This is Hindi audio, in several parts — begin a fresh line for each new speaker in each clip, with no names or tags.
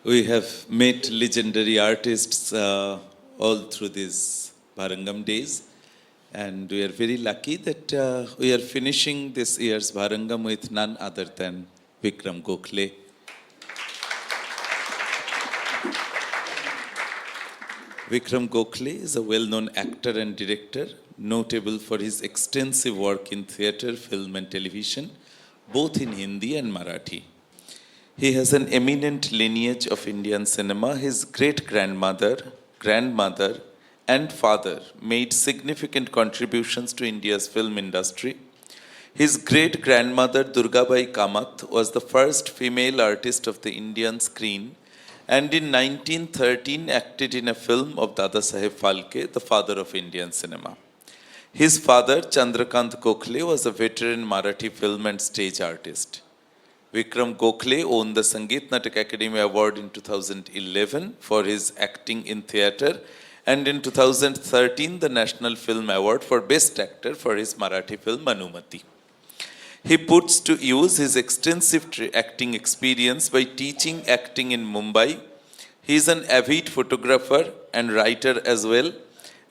We have met legendary artists all through these Bharangam days, and we are very lucky that we are finishing this year's Bharangam with none other than Vikram Gokhale. Vikram Gokhale is a well-known actor and director, notable for his extensive work in theatre, film and television, both in Hindi and Marathi. He has an eminent lineage of Indian cinema. His great-grandmother, grandmother, and father made significant contributions to India's film industry. His great-grandmother, Durgabai Kamath, was the first female artist of the Indian screen, and in 1913 acted in a film of Dadasaheb Phalke, the father of Indian cinema. His father, Chandrakant Gokhale, was a veteran Marathi film and stage artist. Vikram Gokhale won the Sangeet Natak Academy Award in 2011 for his acting in theatre, and in 2013 the National Film Award for Best Actor for his Marathi film Manumati. He puts to use his extensive acting experience by teaching acting in Mumbai. He is an avid photographer and writer as well.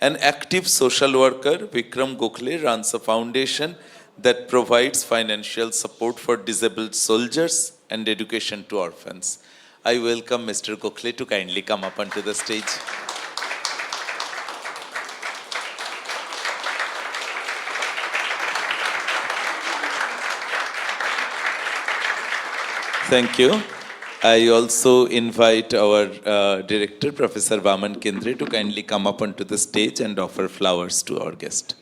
An active social worker, Vikram Gokhale runs a foundation that provides financial support for disabled soldiers and education to orphans. I welcome Mr. Gokhale to kindly come up onto the stage. Thank you. I also invite our director, Professor Vaman Kendre, to kindly come up onto the stage and offer flowers to our guest.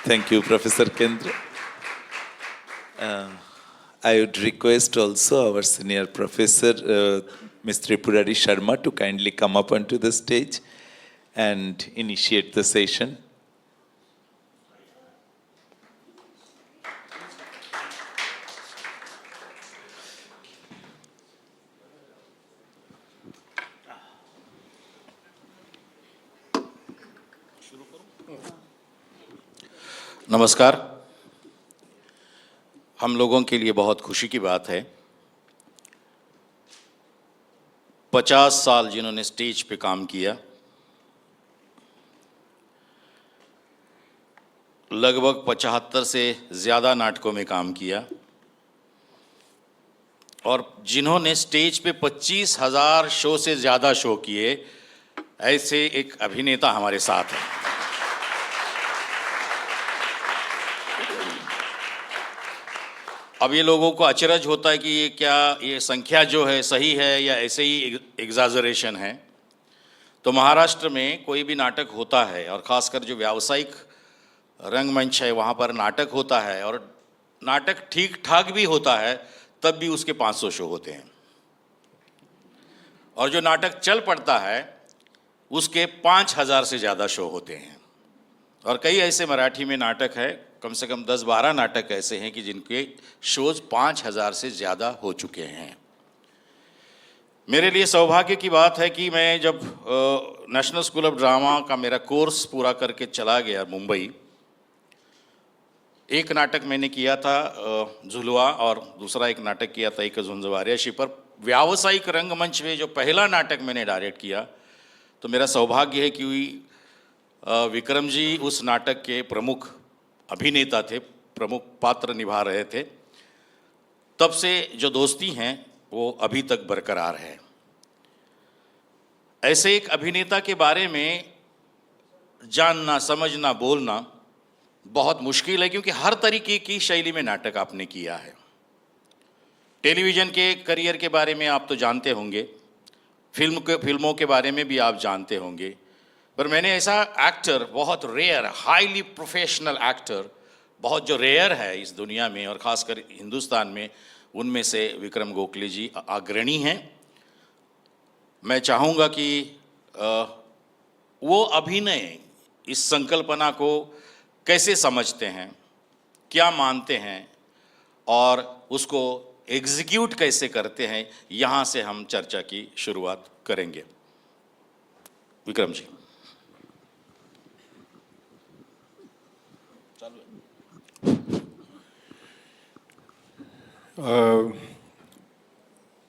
Thank you, Professor Kendra. I would request also our senior professor, Ms. Tripurari Sharma, to kindly come up onto the stage and initiate the session.
नमस्कार। हम लोगों के लिए बहुत खुशी की बात है 50 साल जिन्होंने स्टेज पे काम किया, लगभग 75 से ज़्यादा नाटकों में काम किया, और जिन्होंने स्टेज पे 25,000 शो से ज़्यादा शो किए, ऐसे एक अभिनेता हमारे साथ हैं। अब ये लोगों को अचरज होता है कि ये क्या, ये संख्या जो है सही है या ऐसे ही एग्जाजरेशन है। तो महाराष्ट्र में कोई भी नाटक होता है, और ख़ासकर जो व्यावसायिक रंगमंच है वहाँ पर नाटक होता है, और नाटक ठीक ठाक भी होता है तब भी उसके 500 शो होते हैं, और जो नाटक चल पड़ता है उसके 5,000 से ज़्यादा शो होते हैं। और कई ऐसे मराठी में नाटक है, कम से कम 10-12 नाटक ऐसे हैं कि जिनके शोज 5,000 से ज़्यादा हो चुके हैं। मेरे लिए सौभाग्य की बात है कि मैं जब नेशनल स्कूल ऑफ ड्रामा का मेरा कोर्स पूरा करके चला गया मुंबई, एक नाटक मैंने किया था झुलवा, और दूसरा एक नाटक किया था एक झुंझवारियाशी पर। व्यावसायिक रंगमंच में जो पहला नाटक मैंने डायरेक्ट किया, तो मेरा सौभाग्य है कि विक्रम जी उस नाटक के प्रमुख अभिनेता थे, प्रमुख पात्र निभा रहे थे। तब से जो दोस्ती हैं वो अभी तक बरकरार है। ऐसे एक अभिनेता के बारे में जानना, समझना, बोलना बहुत मुश्किल है, क्योंकि हर तरीके की शैली में नाटक आपने किया है। टेलीविज़न के करियर के बारे में आप तो जानते होंगे, फिल्मों के बारे में भी आप जानते होंगे, पर मैंने ऐसा एक्टर, बहुत रेयर, हाईली प्रोफेशनल एक्टर, बहुत जो रेयर है इस दुनिया में और ख़ासकर हिंदुस्तान में, उनमें से विक्रम गोखले जी अग्रणी हैं। मैं चाहूँगा कि वो अभिनय, इस संकल्पना को कैसे समझते हैं, क्या मानते हैं, और उसको एग्जीक्यूट कैसे करते हैं, यहाँ से हम चर्चा की शुरुआत करेंगे। Vikram ji.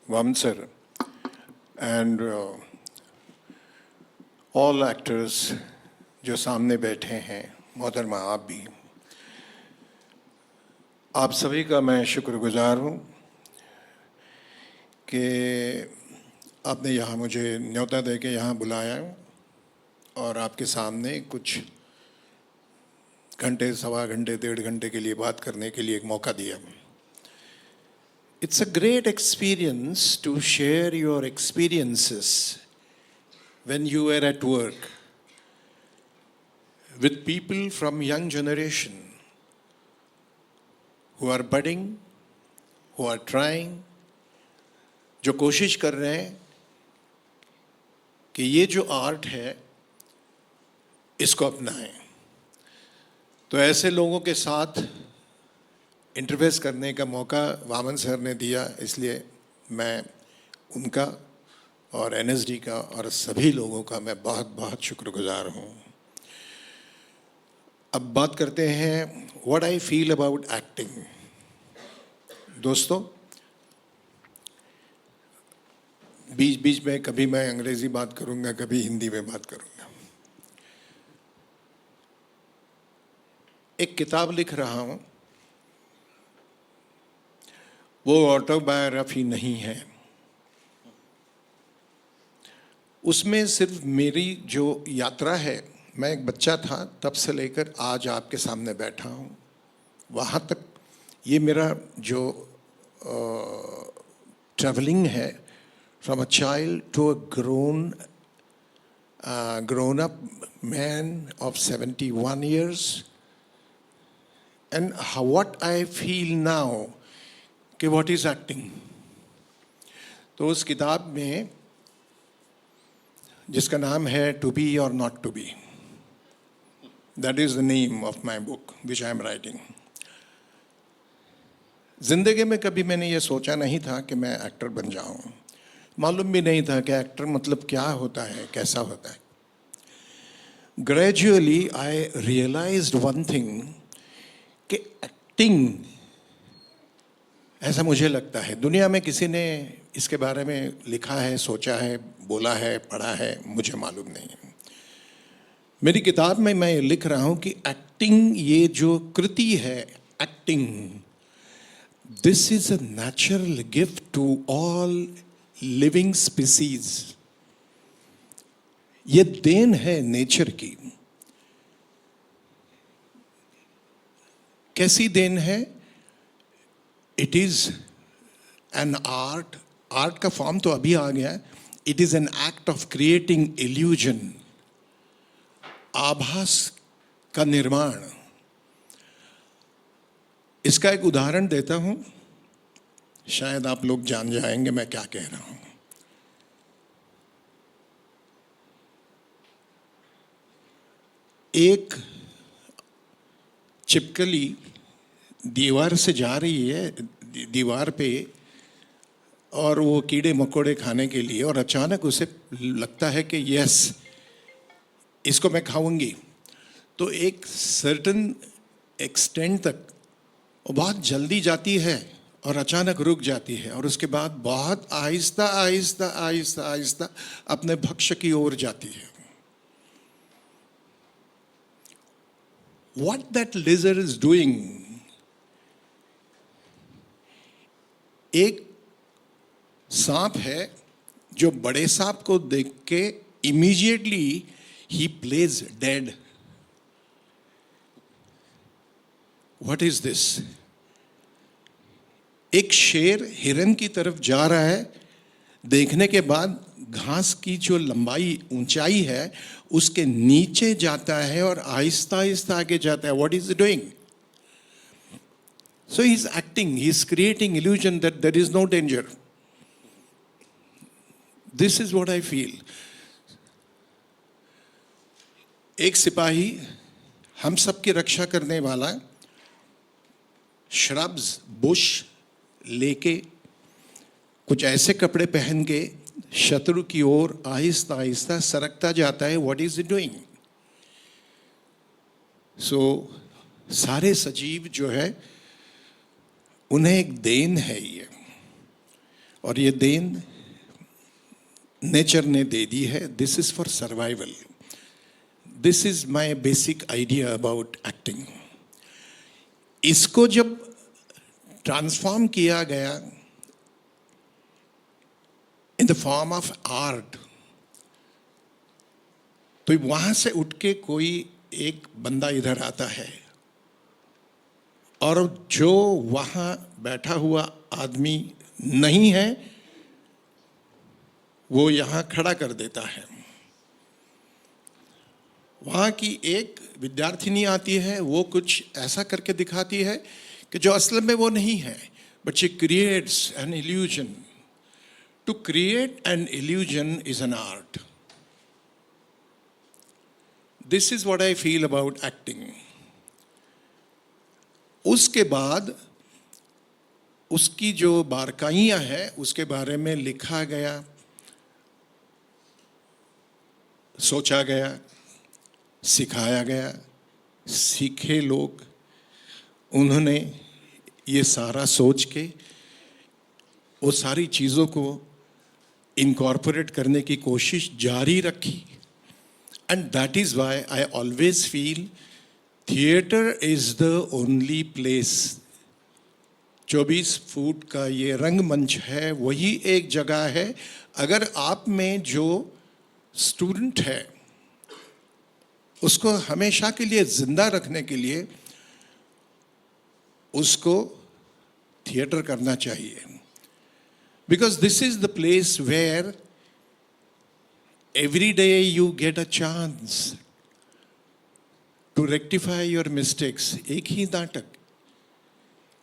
Vaman sir and all actors जो सामने बैठे हैं, मोहतरमा आप भी, आप सभी का मैं शुक्रगुजार हूँ कि आपने यहाँ मुझे न्योता दे के यहाँ बुलाया और आपके सामने कुछ घंटे, सवा घंटे, 1.5 घंटे के लिए बात करने के लिए एक मौका दिया। It's a great experience to share your experiences when you were at work with people from young generation who are budding, who are trying, जो कोशिश कर रहे हैं कि ये जो आर्ट है इसको अपनाएं। तो ऐसे लोगों के साथ इंटरफेस करने का मौका वामन सर ने दिया, इसलिए मैं उनका और एनएसडी का और सभी लोगों का मैं बहुत बहुत शुक्रगुजार हूँ। अब बात करते हैं what I feel about acting. दोस्तों, बीच बीच में कभी मैं अंग्रेजी बात करूँगा, कभी हिंदी में बात करूँगा। एक किताब लिख रहा हूँ, वो ऑटोबायोग्राफी नहीं है, उसमें सिर्फ मेरी जो यात्रा है, मैं एक बच्चा था तब से लेकर आज आपके सामने बैठा हूँ, वहाँ तक ये मेरा जो ट्रैवलिंग है, from a child to a grown up man of 71 years, and what I feel now कि what is acting। तो उस किताब में जिसका नाम है टू बी और not to be, that is the name of my book which I am writing. जिंदगी में कभी मैंने ये सोचा नहीं था कि मैं एक्टर बन जाऊं, मालूम भी नहीं था कि एक्टर मतलब क्या होता है, कैसा होता है। Gradually I realised one thing कि एक्टिंग, ऐसा मुझे लगता है, दुनिया में किसी ने इसके बारे में लिखा है, सोचा है, बोला है, पढ़ा है, मुझे मालूम नहीं है। मेरी किताब में मैं लिख रहा हूँ कि एक्टिंग, ये जो कृति है acting, this is a natural gift to all living species. ये देन है नेचर की। कैसी देन है? It is an art, art का फॉर्म तो अभी आ गया है। It is an act of creating illusion, आभास का निर्माण। इसका एक उदाहरण देता हूं, शायद आप लोग जान जाएंगे मैं क्या कह रहा हूं। एक छिपकली दीवार से जा रही है, दीवार पे, और वो कीड़े मकोड़े खाने के लिए, और अचानक उसे लगता है कि यस, इसको मैं खाऊंगी। तो एक सर्टेन एक्सटेंट तक वो बहुत जल्दी जाती है और अचानक रुक जाती है, और उसके बाद बहुत आहिस्ता आहिस्ता आहिस्ता आहिस्ता अपने भक्ष्य की ओर जाती है। What that lizard is doing, एक सांप है जो बड़े सांप को देख के immediately he plays dead. What is this? एक शेर हिरन की तरफ जा रहा है, देखने के बाद घास की जो लंबाई, ऊंचाई है, उसके नीचे जाता है और आहिस्ता आहिस्ता आगे जाता है। What is doing? So he is acting, he is creating illusion that there is no danger. This is what I feel. एक सिपाही, हम सब की रक्षा करने वाला, श्रब्स, बुश लेके, कुछ ऐसे कपड़े पहन के शत्रु की ओर आहिस्ता आहिस्ता सरकता जाता है. What is it doing? So सारे सजीव जो है उन्हें एक देन है ये, और ये देन नेचर ने दे दी है. This is for survival. This is my basic idea about acting. इसको जब ट्रांसफॉर्म किया गया in the form of art, तो वहां से उठ के कोई एक बंदा इधर आता है और जो वहां बैठा हुआ आदमी नहीं है वो यहां खड़ा कर देता है. वहां की एक विद्यार्थिनी आती है, वो कुछ ऐसा करके दिखाती है कि जो असल में वो नहीं है, but she creates an illusion. To create an illusion is an art. This is what I feel about acting. उसके बाद उसकी जो बारकाइयाँ हैं उसके बारे में लिखा गया, सोचा गया, सिखाया गया. सीखे लोग, उन्होंने ये सारा सोच के वो सारी चीज़ों को इनकॉर्पोरेट करने की कोशिश जारी रखी. And that is why I always feel theatre is the only place. 24 foot का ये रंगमंच है, वही एक जगह है. अगर आप में जो स्टूडेंट है उसको हमेशा के लिए जिंदा रखने के लिए उसको थिएटर करना चाहिए. Because this is the place where every day you get a chance to rectify your mistakes. एक ही नाटक,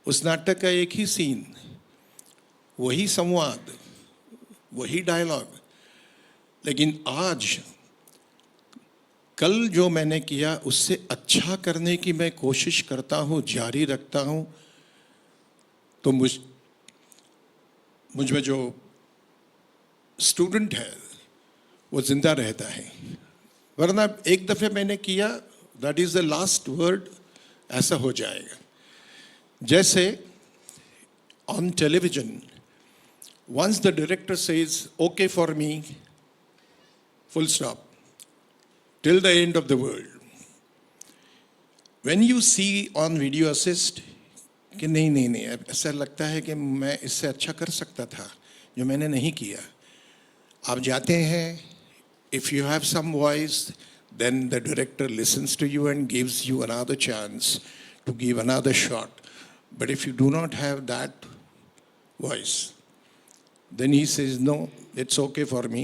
उस नाटक का एक ही सीन, वही संवाद, वही डायलॉग. लेकिन आज कल जो मैंने किया उससे अच्छा करने की मैं कोशिश करता हूँ, जारी रखता हूँ. तो मुझ में जो स्टूडेंट है वो जिंदा रहता है. वरना एक दफ़े मैंने किया, that is the last word, ऐसा हो जाएगा. जैसे on television, once the director says okay for me, full stop, till the end of the world. When you see on video assist कि नहीं, ऐसा लगता है कि मैं इससे अच्छा कर सकता था, जो मैंने नहीं किया. आप जाते हैं, if you have some voice, then the director listens to you and gives you another chance to give another shot. But if you do not have that voice, then he says no, it's okay for me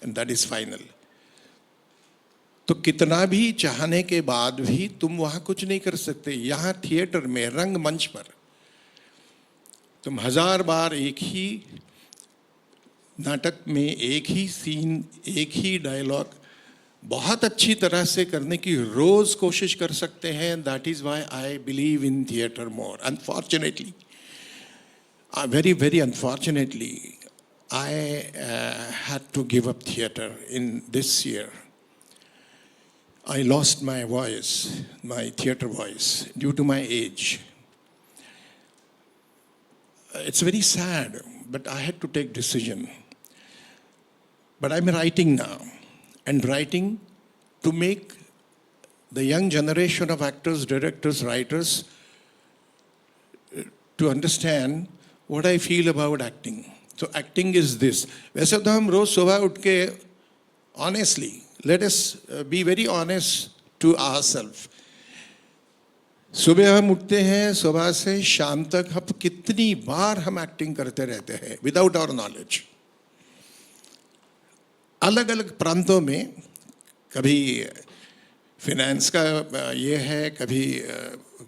and that is final. तो कितना भी चाहने के बाद भी तुम वहाँ कुछ नहीं कर सकते. यहाँ थिएटर में, रंगमंच पर तुम 1000 बार एक ही नाटक में एक ही सीन, एक ही डायलॉग बहुत अच्छी तरह से करने की रोज कोशिश कर सकते हैं. That is why I believe in theatre more. Unfortunately, very, very unfortunately, I had to give up theatre in this year. I lost my voice, my theatre voice, due to my age. It's very sad, but I had to take decision. But I'm writing now, and writing to make the young generation of actors, directors, writers to understand what I feel about acting. So acting is this. वैसे तो हम रोज सुबह उठ के, honestly, let us be very honest to ourselves. सुबह हम उठते हैं, सुबह से शाम तक हम कितनी बार हम एक्टिंग करते रहते हैं विदाउट आवर नॉलेज. अलग अलग प्रांतों में, कभी फिनेंस का ये है, कभी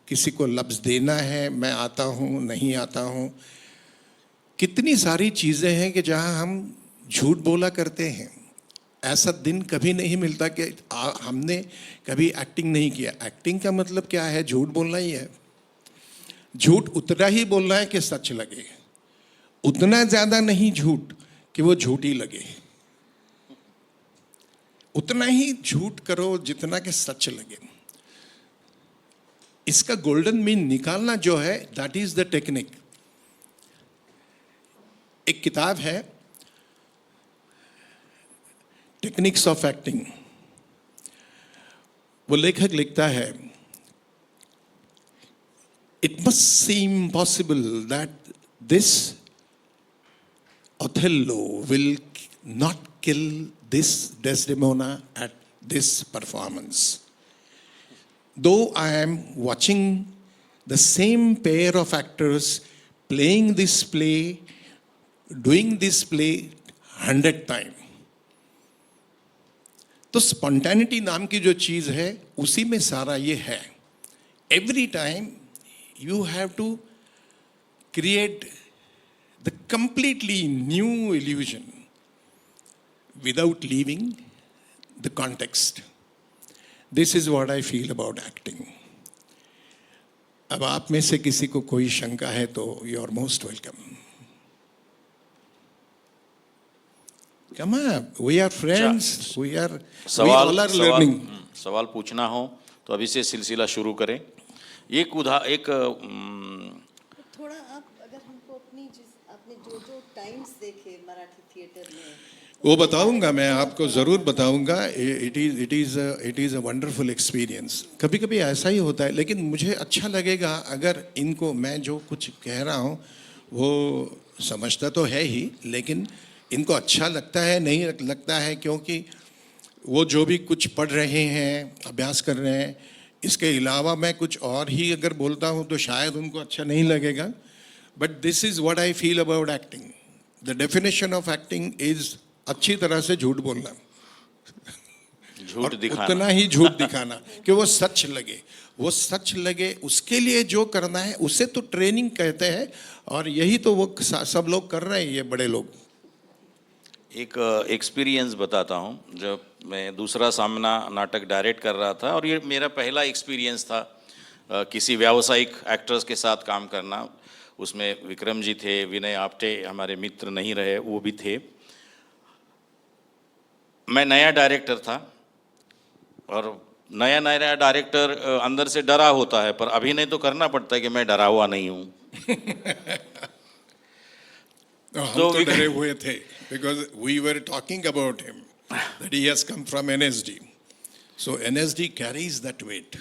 किसी को लफ्ज़ देना है, मैं आता हूँ, नहीं आता हूँ. कितनी सारी चीज़ें हैं कि जहाँ हम झूठ बोला करते हैं. ऐसा दिन कभी नहीं मिलता कि हमने कभी एक्टिंग नहीं किया. एक्टिंग का मतलब क्या है? झूठ बोलना ही है. झूठ उतना ही बोलना है कि सच लगे, उतना ज़्यादा नहीं झूठ कि वो झूठी लगे। उतना ही झूठ करो जितना कि सच लगे। इसका गोल्डन मीन निकालना जो है, दैट इज द टेक्निक। एक किताब है टेक्निक्स ऑफ एक्टिंग। वो लेखक लिखता है, it must seem possible that this Othello will not kill this Desdemona at this performance. Though I am watching the same pair of actors playing this play, doing this play 100 times. तो स्पॉन्टेनिटी नाम की जो चीज है उसी में सारा ये है। Every time you have to create the completely new illusion without leaving the context. This is what I feel about acting. अब आप में से किसी को कोई शंका है तो you are most welcome. Come on, we are friends. We all are learning.
सवाल पूछना हो तो अभी से सिलसिला शुरू करें।
थोड़ा आप अगर हमको अपनी आपने जो टाइम्स देखे मराठी थिएटर में
वो बताऊंगा, मैं आपको ज़रूर बताऊंगा। It is a wonderful experience. कभी कभी ऐसा ही होता है, लेकिन मुझे अच्छा लगेगा अगर इनको, मैं जो कुछ कह रहा हूँ वो समझता तो है ही, लेकिन इनको अच्छा लगता है नहीं लगता है, क्योंकि वो जो भी कुछ पढ़ रहे हैं, अभ्यास कर रहे हैं, इसके अलावा मैं कुछ और ही अगर बोलता हूँ तो शायद उनको अच्छा नहीं लगेगा। But this is what I feel about acting. The definition of acting is अच्छी तरह से झूठ बोलना,
झूठ दिखाना,
उतना ही झूठ दिखाना कि वो सच लगे। वो सच लगे उसके लिए जो करना है उसे तो ट्रेनिंग कहते हैं, और यही तो वो सब लोग कर रहे हैं, ये बड़े लोग।
एक एक्सपीरियंस बताता हूँ। जब मैं दूसरा सामना नाटक डायरेक्ट कर रहा था, और ये मेरा पहला एक्सपीरियंस था किसी व्यावसायिक एक्टर्स के साथ काम करना। उसमें विक्रम जी थे, विनय आप्टे हमारे मित्र नहीं रहे, वो भी थे। मैं नया डायरेक्टर था, और नया डायरेक्टर अंदर से डरा होता है, पर अभिनय तो करना पड़ता है कि मैं डरा हुआ नहीं हूँ।
हम तो डरे हुए थे, because we were talking about him that he has come from NSD, so NSD carries that weight.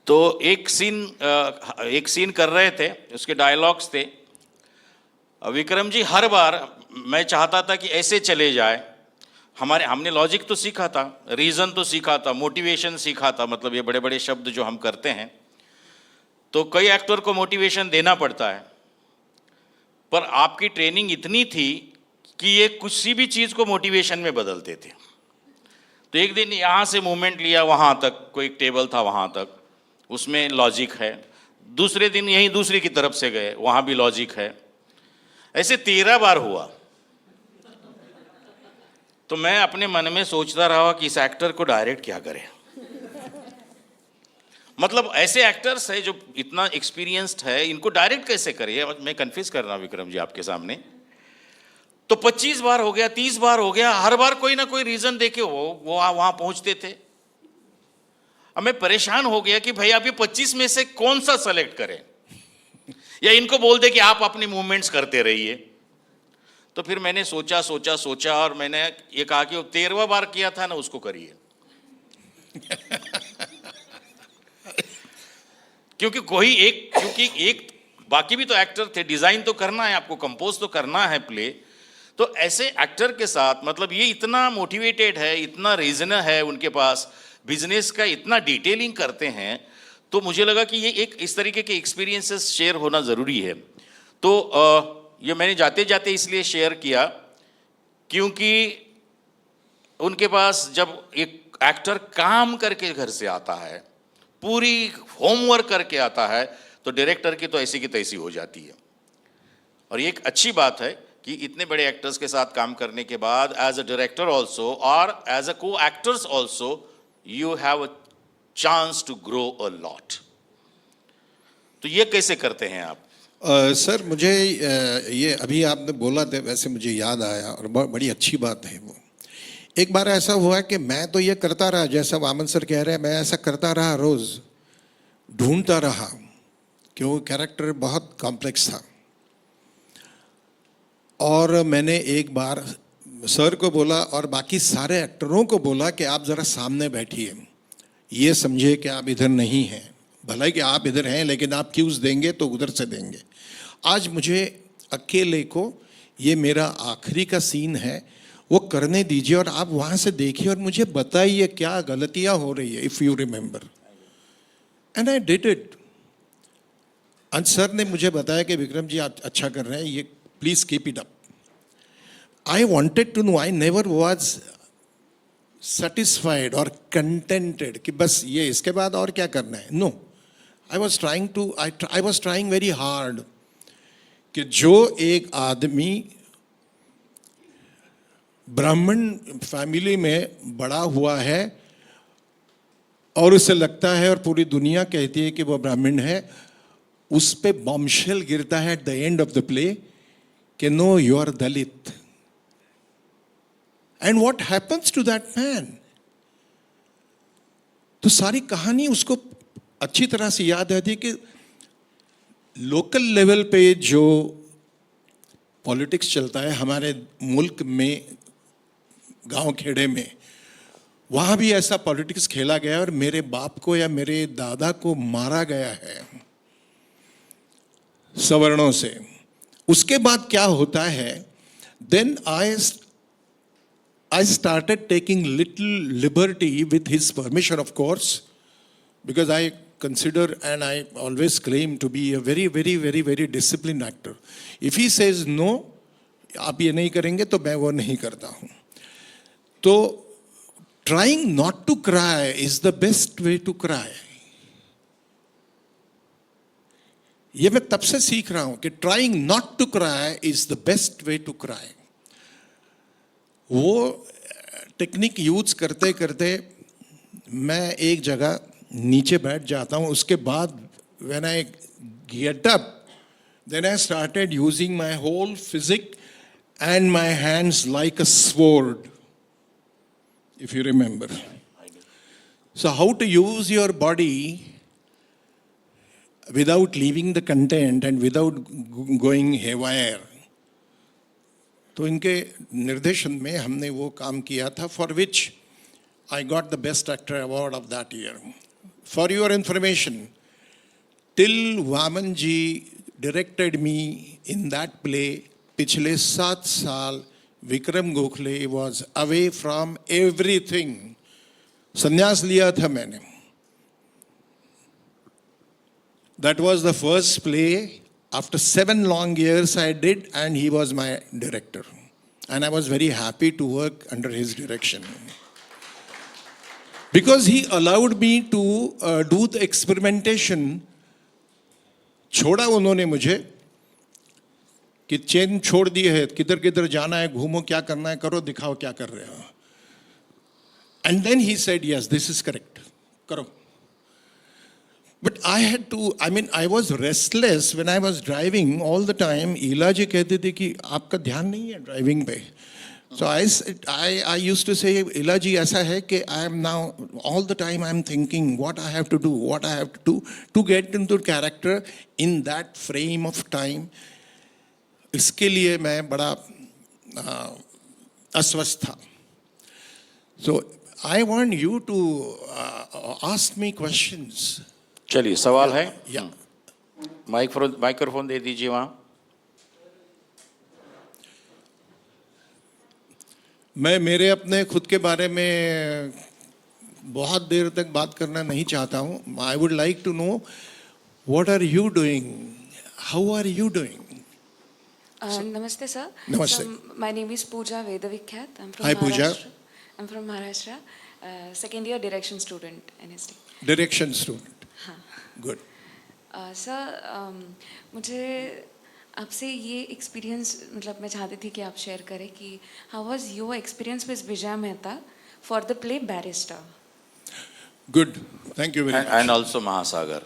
तो एक सीन कर रहे थे, उसके डायलॉग्स थे। विक्रम जी हर बार मैं चाहता था कि ऐसे चले जाए। हमने लॉजिक तो सीखा था, रीज़न तो सीखा था, मोटिवेशन सीखा था, मतलब ये बड़े बड़े शब्द जो हम करते हैं, तो कई एक्टर को मोटिवेशन देना पड़ता है। पर आपकी ट्रेनिंग इतनी थी कि ये किसी भी चीज़ को मोटिवेशन में बदलते थे। तो एक दिन यहाँ से मूवमेंट लिया वहाँ तक, कोई एक टेबल था वहाँ तक, उसमें लॉजिक है। दूसरे दिन यहीं दूसरी की तरफ से गए, वहाँ भी लॉजिक है। ऐसे 13 बार हुआ। तो मैं अपने मन में सोचता रहा कि इस एक्टर को डायरेक्ट क्या करें। मतलब ऐसे एक्टर्स है जो इतना एक्सपीरियंस्ड है, इनको डायरेक्ट कैसे करें। मैं कन्फ्यूज कर रहा हूँ विक्रम जी आपके सामने। तो 25 बार हो गया, 30 बार हो गया, हर बार कोई ना कोई रीजन देके वो वहां पहुंचते थे। अब मैं परेशान हो गया कि भाई आप ये 25 में से कौन सा सेलेक्ट करें, या इनको बोल दे कि आप अपनी मूवमेंट्स करते रहिए। तो फिर मैंने सोचा और मैंने ये कहा कि वो 13वां बार किया था ना, उसको करिए। क्योंकि एक बाकी भी तो एक्टर थे, डिजाइन तो करना है आपको, कंपोज तो करना है प्ले। तो ऐसे एक्टर के साथ, मतलब ये इतना मोटिवेटेड है, इतना रीजन है उनके पास, बिजनेस का इतना डिटेलिंग करते हैं, तो मुझे लगा कि ये एक इस तरीके के एक्सपीरियंसेस शेयर होना ज़रूरी है। तो ये मैंने जाते जाते इसलिए शेयर किया क्योंकि उनके पास जब एक एक्टर काम करके घर से आता है, पूरी होमवर्क करके आता है, तो डायरेक्टर की तो ऐसी की तैसी हो जाती है। और ये एक अच्छी बात है कि इतने बड़े एक्टर्स के साथ काम करने के बाद एज अ डायरेक्टर ऑल्सो और as a co actors also you have a chance to grow a lot. तो ये कैसे करते हैं आप?
सर मुझे ये अभी आपने बोला था वैसे मुझे याद आया और बड़ी अच्छी बात है वो। एक बार ऐसा हुआ कि मैं तो ये करता रहा जैसा वामन सर कह रहे हैं, मैं ऐसा करता रहा, रोज ढूंढता रहा क्यों कैरेक्टर बहुत कॉम्प्लेक्स था। और मैंने एक बार सर को बोला और बाकी सारे एक्टरों को बोला कि आप ज़रा सामने बैठिए, ये समझिए कि आप इधर नहीं हैं, भला ही कि आप इधर हैं लेकिन आप क्यूज देंगे तो उधर से देंगे। आज मुझे अकेले को ये मेरा आखिरी का सीन है वो करने दीजिए और आप वहाँ से देखिए और मुझे बताइए क्या गलतियाँ हो रही है, if you remember. And I did it. अंत सर ने मुझे बताया कि विक्रम जी आप अच्छा कर रहे हैं, ये please keep it up. I wanted to know, I never was satisfied और कंटेंटेड कि बस ये इसके बाद और क्या करना है। No, I was trying very hard कि जो एक आदमी ब्राह्मण फैमिली में बड़ा हुआ है और उसे लगता है और पूरी दुनिया कहती है कि वो ब्राह्मण है, उस पे बॉम्बशेल गिरता है at the end of the play कि no you are Dalit. And what happens to that man? तो सारी कहानी उसको अच्छी तरह से याद रहती है कि लोकल लेवल पे जो पॉलिटिक्स चलता है हमारे मुल्क में, गांव खेड़े में, वहां भी ऐसा पॉलिटिक्स खेला गया और मेरे बाप को या मेरे दादा को मारा गया है सवर्णों से। उसके बाद क्या होता है, then I started taking little liberty with his permission, of course, because I consider and I always claim to be a very, very, very, very disciplined actor. If he says no, आप ये नहीं करेंगे तो मैं वो नहीं करता हूँ। तो trying not to cry is the best way to cry. ये मैं तब से सीख रहा हूँ कि trying not to cry is the best way to cry. वो टेक्निक यूज करते करते मैं एक जगह नीचे बैठ जाता हूँ। उसके बाद when I get up then I started using my whole physique and my hands like a sword, if you remember. So how to use your body without leaving the content and without going haywire. तो इनके निर्देशन में हमने वो काम किया था, for which I got the best actor award of that year. For your information, till Vaman ji directed me in that play, पिछले 7 साल Vikram Gokhale was away from everything. संन्यास लिया था मैंने। That was the first play. After 7 long years I did, and he was my director. And I was very happy to work under his direction. Because he allowed me to do the experimentation. छोड़ा उन्होंने मुझे कि चेन छोड़ दी है, किधर किधर जाना है, घूमो, क्या करना है करो, दिखाओ क्या कर रहे हो। And then he said, yes, this is correct, करो। But I had to, I was restless when I was driving all the time. ईला जी कहते थे कि आपका ध्यान नहीं है ड्राइविंग पे। So I used to say, ईला जी ऐसा है कि I am now, all the time I am thinking what I have to do to get into character in that frame of time. इसके लिए मैं बड़ा अस्वस्थ था। So I want you to ask me questions.
चलिए, सवाल है?
या
माइक्रोफोन दे दीजिए वहाँ।
मैं मेरे अपने खुद के बारे में बहुत देर तक बात करना नहीं चाहता हूँ। I would like to know what are you doing, how are you doing?
Namaste, sir.
Namaste.
So, my name is Pooja Vedavikhyat. I'm from
Hi, Pooja.
Maharashtra. I'm from Maharashtra. Second year direction student, NSD.
Direction student,
हाँ.
गुड।
सर, मुझे आपसे ये एक्सपीरियंस, मतलब मैं चाहती थी कि आप शेयर करें कि how was your experience with Vijay Mehta for the play barrister?
Good, thank you very
and
much.
Also महासागर।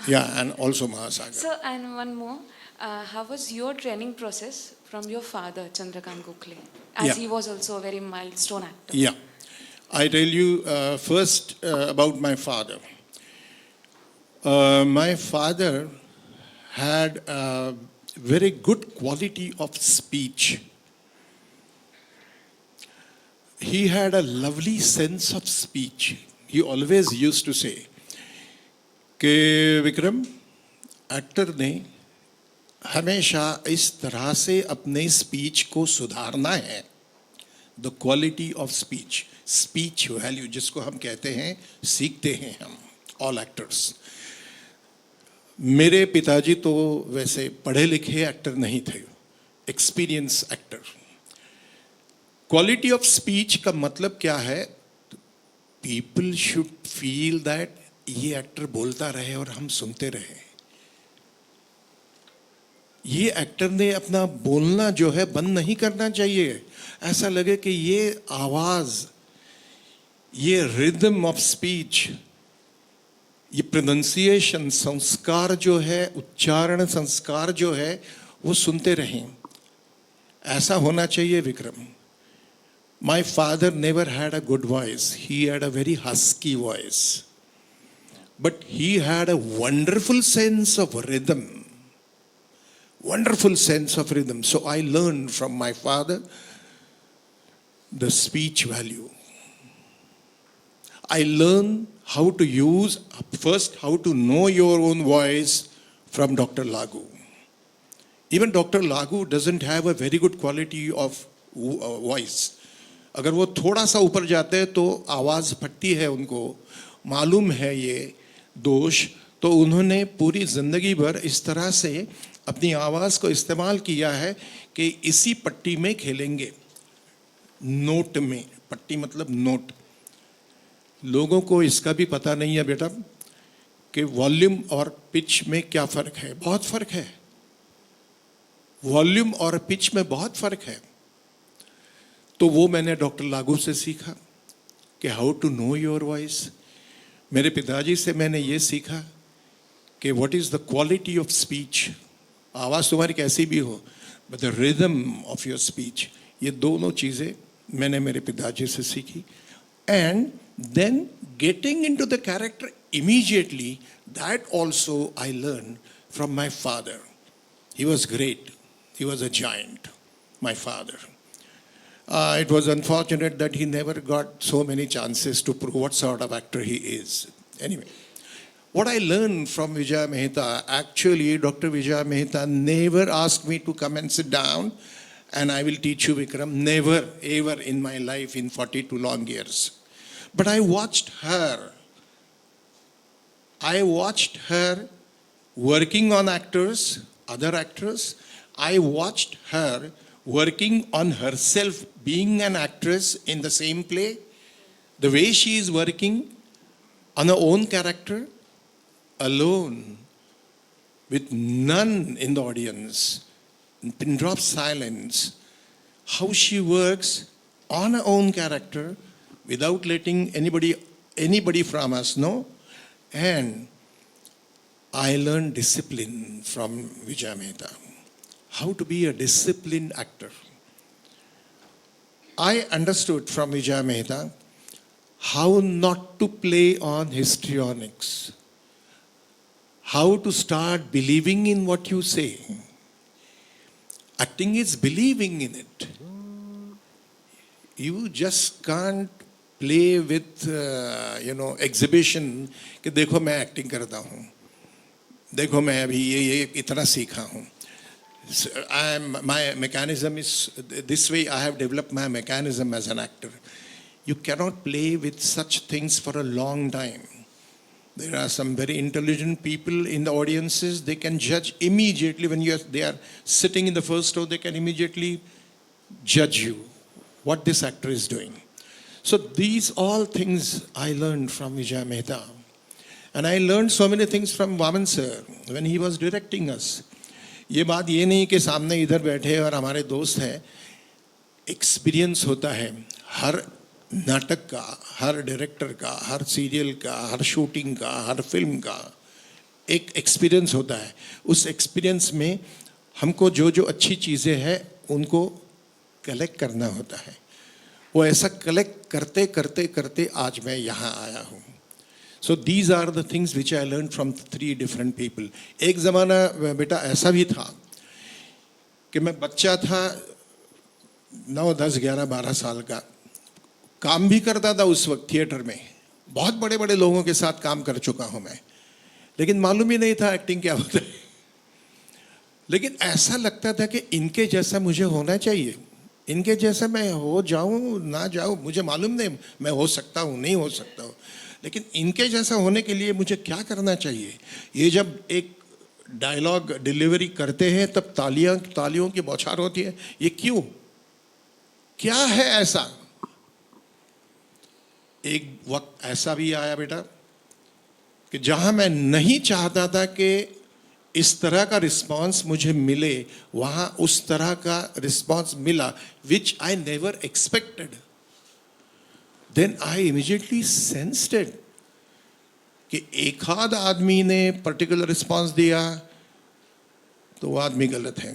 या एंड आल्सो महासागर।
Sir, and one more. How was your training process from your father, Chandrakant Gokhale, as
Yeah.
he was also a very milestone actor?
Yeah. I tell you first about my father. My father had a very good quality of speech. He had a lovely sense of speech. He always used to say कि विक्रम एक्टर ने हमेशा इस तरह से अपने स्पीच को सुधारना है. The quality of speech, speech value जिसको हम कहते हैं, सीखते हैं हम ऑल एक्टर्स. मेरे पिताजी तो वैसे पढ़े लिखे एक्टर नहीं थे, experience actor. Quality of speech का मतलब क्या है? पीपल शुड फील दैट ये एक्टर बोलता रहे और हम सुनते रहे. ये एक्टर ने अपना बोलना जो है बंद नहीं करना चाहिए. ऐसा लगे कि ये आवाज, ये रिदम ऑफ स्पीच, ये प्रोनाउंसिएशन संस्कार जो है, उच्चारण संस्कार जो है, वो सुनते रहें. ऐसा होना चाहिए Vikram. My father never had a good voice. He had a very husky voice. But he had a wonderful sense of rhythm. Wonderful sense of rhythm. So I learned from my father the speech value. I learned how to use, first how to know your own voice from Dr. Lagu. Even Dr. Lagu doesn't have a very good quality of voice. अगर वो थोड़ा सा ऊपर जाते हैं तो आवाज़ फटती है, उनको मालूम है ये दोष. तो उन्होंने पूरी ज़िंदगी भर इस तरह से अपनी आवाज़ को इस्तेमाल किया है कि इसी पट्टी में खेलेंगे, नोट में. पट्टी मतलब नोट. लोगों को इसका भी पता नहीं है बेटा कि वॉल्यूम और पिच में क्या फ़र्क है. बहुत फ़र्क है. वॉल्यूम और पिच में बहुत फ़र्क है. तो वो मैंने डॉक्टर लागू से सीखा कि how to know your voice. मेरे पिताजी से मैंने ये सीखा कि what is the quality of speech. आवाज़ तुम्हारी कैसी भी हो, but the rhythm of your speech. ये दोनों चीज़ें मैंने मेरे पिताजी से सीखी. And then getting into the character immediately, that also I learn from my father. He was great. He was a giant, my father. It was unfortunate that he never got so many chances to prove what sort of actor he is. Anyway, what I learned from Vijay Mehta, actually Dr. Vijay Mehta never asked me to come and sit down and I will teach you Vikram. Never, ever in my life in 42 long years. But I watched her. I watched her working on actors, other actors. I watched her working on herself, being an actress in the same play, the way she is working on her own character, alone, with none in the audience, pin drop silence, how she works on her own character without letting anybody from us know. And I learned discipline from Vijay Mehta. How to be a disciplined actor. I understood from Vijay Mehta how not to play on histrionics, how to start believing in what you say. Acting is believing in it. You just can't play with, exhibition कि देखो मैं acting करता हूँ, देखो मैं अभी ये इतना सीखा हूँ. My mechanism is this way. I have developed my mechanism as an actor. You cannot play with such things for a long time. There are some very intelligent people in the audiences. They can judge immediately when they are sitting in the first row. They can immediately judge you what this actor is doing. So these all things I learned from Vijay Mehta, and I learned so many things from Vaman sir when he was directing us. ये बात ये नहीं कि सामने इधर बैठे और हमारे दोस्त हैं. एक्सपीरियंस होता है हर नाटक का, हर डायरेक्टर का, हर सीरियल का, हर शूटिंग का, हर फिल्म का एक एक्सपीरियंस होता है. उस एक्सपीरियंस में हमको जो जो अच्छी चीज़ें हैं उनको कलेक्ट करना होता है। वो ऐसा कलेक्ट करते करते करते आज मैं यहाँ आया हूँ। So these are the things which I learn from 3 different people. एक ज़माना बेटा ऐसा भी था कि मैं बच्चा था 9, 10, 11, 12 साल का, काम भी करता था उस वक्त थिएटर में, बहुत बड़े बड़े लोगों के साथ काम कर चुका हूँ मैं, लेकिन मालूम ही नहीं था एक्टिंग क्या होता है। लेकिन ऐसा लगता था कि इनके जैसा मुझे होना चाहिए, इनके जैसा मैं हो जाऊं ना जाऊं मुझे मालूम नहीं, मैं हो सकता हूं नहीं हो सकता हूं, लेकिन इनके जैसा होने के लिए मुझे क्या करना चाहिए। ये जब एक डायलॉग डिलीवरी करते हैं तब तालियों की बौछार होती है, ये क्यों, क्या है ऐसा। एक वक्त ऐसा भी आया बेटा कि जहां मैं नहीं चाहता था कि इस तरह का रिस्पांस मुझे मिले, वहां उस तरह का रिस्पांस मिला, which I never expected. Then I immediately sensed it कि एक आध आदमी ने पर्टिकुलर रिस्पांस दिया तो वो आदमी गलत है,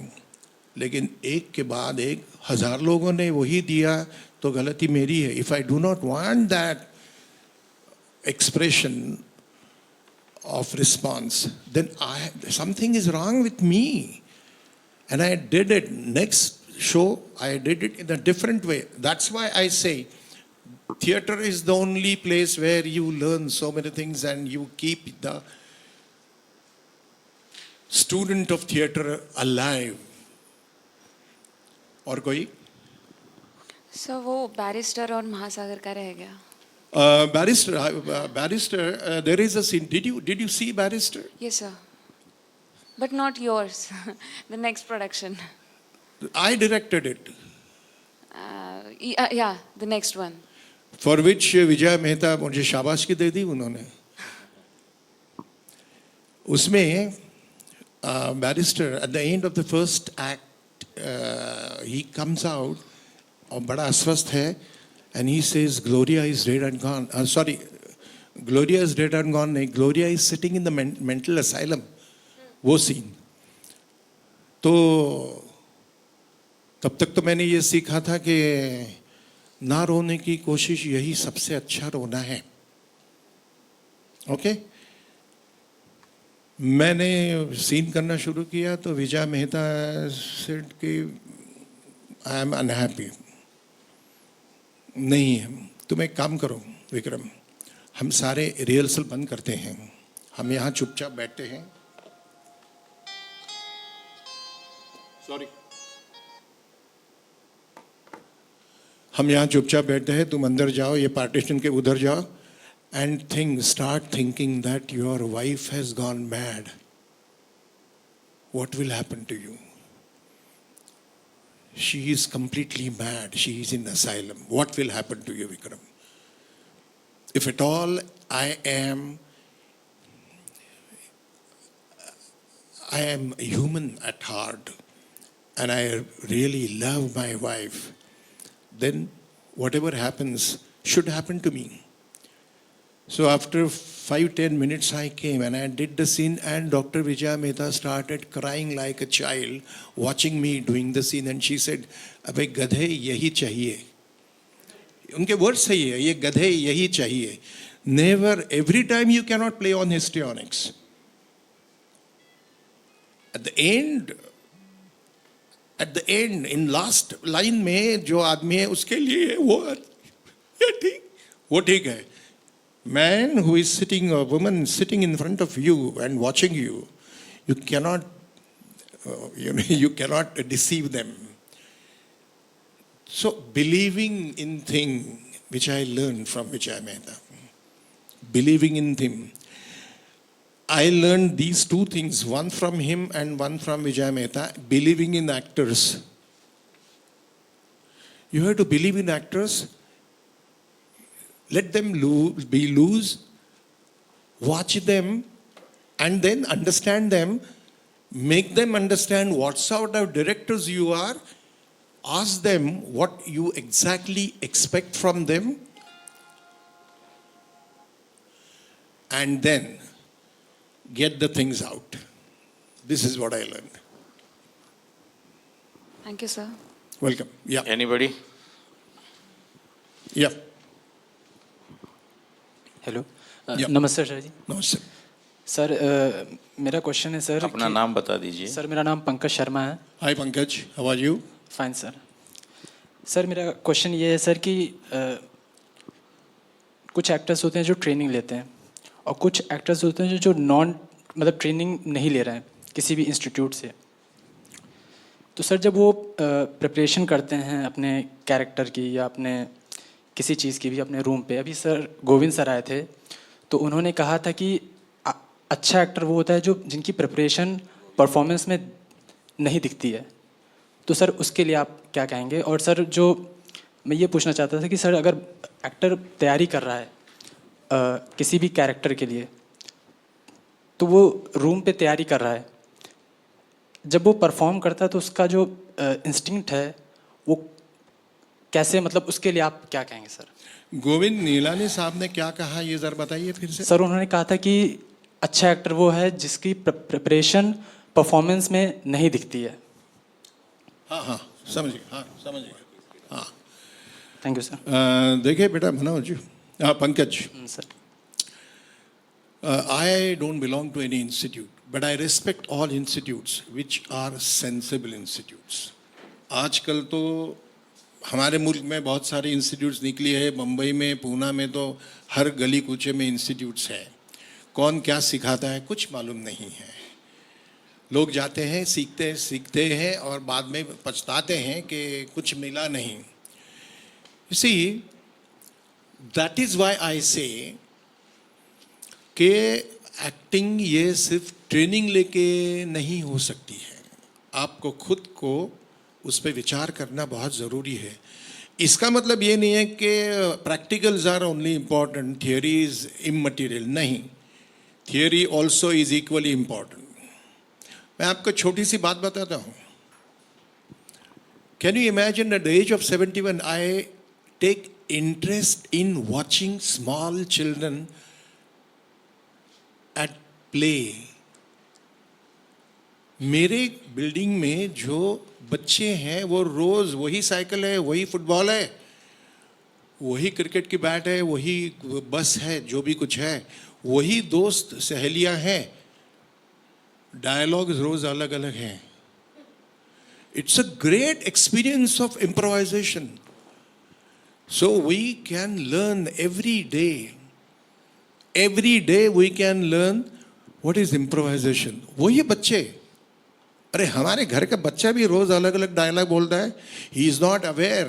लेकिन एक के बाद एक 1000 लोगों ने वही दिया तो गलती मेरी है। If I do not want that expression of response, then something is wrong with me. And I did it. Next show, I did it in a different way. That's why I say theater is the only place where you learn so many things and you keep the student of theater alive. और कोई?
सर वो बैरिस्टर और महासागर का रह गया।
Barrister, there is a scene. Did you see Barrister?
Yes, sir. But not yours. The next production.
I directed it.
Yeah, the next one.
For which विजय मेहता मुझे शाबाशी दे दी उन्होंने। उसमें Barrister at the end of the first act he comes out और बड़ा अस्वस्थ है, and he says Gloria is dead and gone. Sorry, Gloria is dead and gone. नहीं, Gloria is sitting in the mental asylum. वो सीन तो तब तक तो मैंने ये सीखा था कि ना रोने की कोशिश यही सबसे अच्छा रोना है। ओके, मैंने सीन करना शुरू किया तो विजय मेहता सेड कि आई एम अनहैप्पी। नहीं है, तुम एक काम करो विक्रम, हम सारे रिहर्सल बंद करते हैं, हम यहाँ चुपचाप बैठते हैं। सॉरी, हम यहाँ चुपचाप बैठते हैं, तुम अंदर जाओ, ये पार्टीशन के उधर जाओ, and start thinking that your wife has gone mad, what will happen to you. She is completely mad. She is in asylum. What will happen to you, Vikram? If at all I am human at heart and I really love my wife, then whatever happens should happen to me. So after 5-10 minutes I came and I did the scene, and Dr. Vijaya Mehta started crying like a child watching me doing the scene, and she said, अबे गधे यही चाहिए। उनके वर्ड सही है, ये गधे यही चाहिए। Never, every time you cannot play on histrionics. At the end, in last line में जो आदमी है उसके लिए वो ठीक है। Man who is sitting, a woman sitting in front of you and watching you, you cannot deceive them. So believing in thing, which I learned from Vijay Mehta, believing in him. I learned these two things, one from him and one from Vijay Mehta. Believing in actors. You have to believe in actors. Let them be loose, watch them, and then understand them. Make them understand what sort of directors you are. Ask them what you exactly expect from them. And then get the things out. This is what I learned.
Thank you sir.
Welcome. या
एनीबडी?
या
हेलो
Yeah.
नमस्ते सर जी.
नमस्ते.
सर मेरा क्वेश्चन है सर
अपना नाम बता दीजिए.
सर मेरा नाम पंकज शर्मा है.
Hi Pankaj, how are you?
Fine sir. Sir मेरा क्वेश्चन ये है सर कि कुछ एक्टर्स होते हैं जो ट्रेनिंग लेते हैं और कुछ एक्टर्स होते हैं जो नॉन मतलब ट्रेनिंग नहीं ले रहे हैं किसी भी इंस्टीट्यूट से. तो सर जब वो प्रिपरेशन करते हैं अपने कैरेक्टर की या अपने किसी चीज़ की भी अपने रूम पे, अभी सर गोविंद सर आए थे तो उन्होंने कहा था कि अच्छा एक्टर वो होता है जो जिनकी प्रिपरेशन परफॉर्मेंस में नहीं दिखती है. तो सर उसके लिए आप क्या कहेंगे? और सर जो मैं ये पूछना चाहता था कि सर अगर एक्टर तैयारी कर रहा है किसी भी कैरेक्टर के लिए तो वो रूम पे तैयारी कर रहा है, जब वो परफॉर्म करता है तो उसका जो इंस्टिंक्ट है वो कैसे, मतलब उसके लिए आप क्या कहेंगे सर?
गोविंद नीलानी साहब ने क्या कहा ये जरा बताइए फिर से.
सर उन्होंने कहा था कि अच्छा एक्टर वो है जिसकी प्रिपरेशन परफॉर्मेंस में नहीं दिखती है.
हाँ हाँ समझ गए, हाँ समझ गए. हाँ
थैंक यू सर.
देखिए बेटा Manoj, Pankaj,
sir
I don't belong to any institute, but I respect all institutes which are sensible institutes. आजकल तो हमारे मुल्क में बहुत सारे इंस्टीट्यूट्स निकली है. मुंबई में, पूना में तो हर गली कूचे में इंस्टीट्यूट्स हैं. कौन क्या सिखाता है कुछ मालूम नहीं है. लोग जाते हैं, सीखते हैं और बाद में पछताते हैं कि कुछ मिला नहीं. You see, that is why I say कि एक्टिंग ये सिर्फ ट्रेनिंग लेके नहीं हो सकती है. आपको खुद को उस पर विचार करना बहुत ज़रूरी है. इसका मतलब ये नहीं है कि practicals are only important, theory is immaterial. नहीं, theory also is equally important. मैं आपको छोटी सी बात बताता हूँ. Can you imagine at the age of 71 I take interest in watching small children at play. मेरे बिल्डिंग में जो बच्चे हैं वो रोज वही साइकिल है, वही फुटबॉल है, वही क्रिकेट की बैट है, वही बस है, जो भी कुछ है, वही दोस्त सहेलियां हैं. डायलॉग्स रोज अलग अलग हैं. It's a great experience of improvisation. So we can learn every day. Every day we can learn what is improvisation. वो ये बच्चे, अरे हमारे घर का बच्चा भी रोज अलग अलग डायलॉग बोलता है. ही इज नॉट अवेयर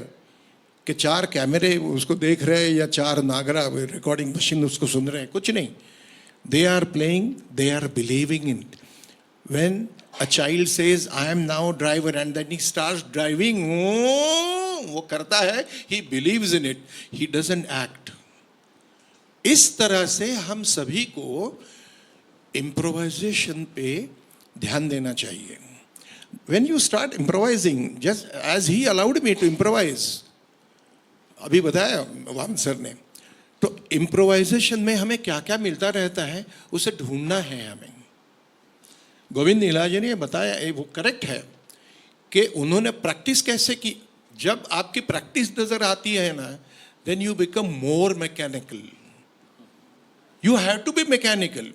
कि 4 कैमरे उसको देख रहे हैं या 4 नागरा रिकॉर्डिंग मशीन उसको सुन रहे हैं. कुछ नहीं. They are playing, they are believing in. When a child says I am now driver and then he starts driving, वो करता है, he believes in it, he doesn't act. इस तरह से हम सभी को इम्प्रोवाइजेशन पे ध्यान देना चाहिए. When you start improvising, just as he allowed me to improvise, अभी बताया वाम सर ने, तो इम्प्रोवाइजेशन में हमें क्या क्या मिलता रहता है उसे ढूंढना है हमें. गोविंद नीलानी ने बताया, वो करेक्ट है कि उन्होंने प्रैक्टिस कैसे की. जब आपकी प्रैक्टिस नजर आती है ना, then you become more mechanical. You have to be mechanical.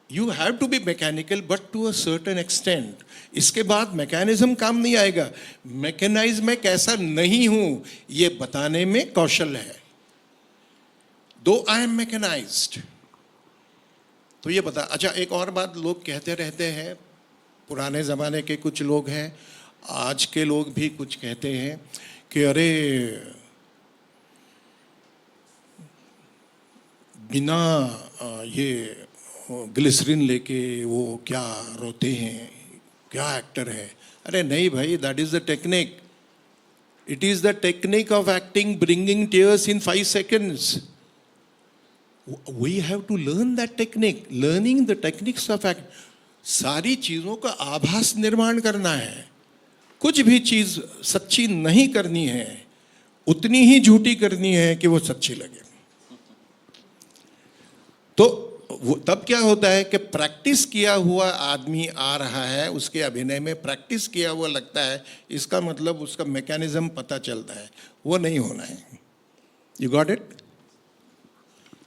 You have to be mechanical, but to a certain extent. इसके बाद मैकेनिज्म काम नहीं आएगा. मैकेनाइज में कैसा नहीं हूं ये बताने में कौशल है. दो आई एम मैकेनाइज्ड. तो ये बता. अच्छा, एक और बात लोग कहते रहते हैं, पुराने ज़माने के कुछ लोग हैं, आज के लोग भी कुछ कहते हैं कि अरे बिना ये ग्लिसरीन लेके वो क्या रोते हैं, क्या एक्टर है. अरे नहीं भाई, that is the technique. It is the technique of acting, bringing tears in 5 seconds. We have to learn that technique. Learning the techniques of act. सारी चीज़ों का आभास निर्माण करना है. कुछ भी चीज़ सच्ची नहीं करनी है, उतनी ही झूठी करनी है कि वो सच्ची लगे. तो वो तब क्या होता है कि प्रैक्टिस किया हुआ आदमी आ रहा है, उसके अभिनय में प्रैक्टिस किया हुआ लगता है, इसका मतलब उसका मैकेनिज्म पता चलता है, वो नहीं होना है. You got it?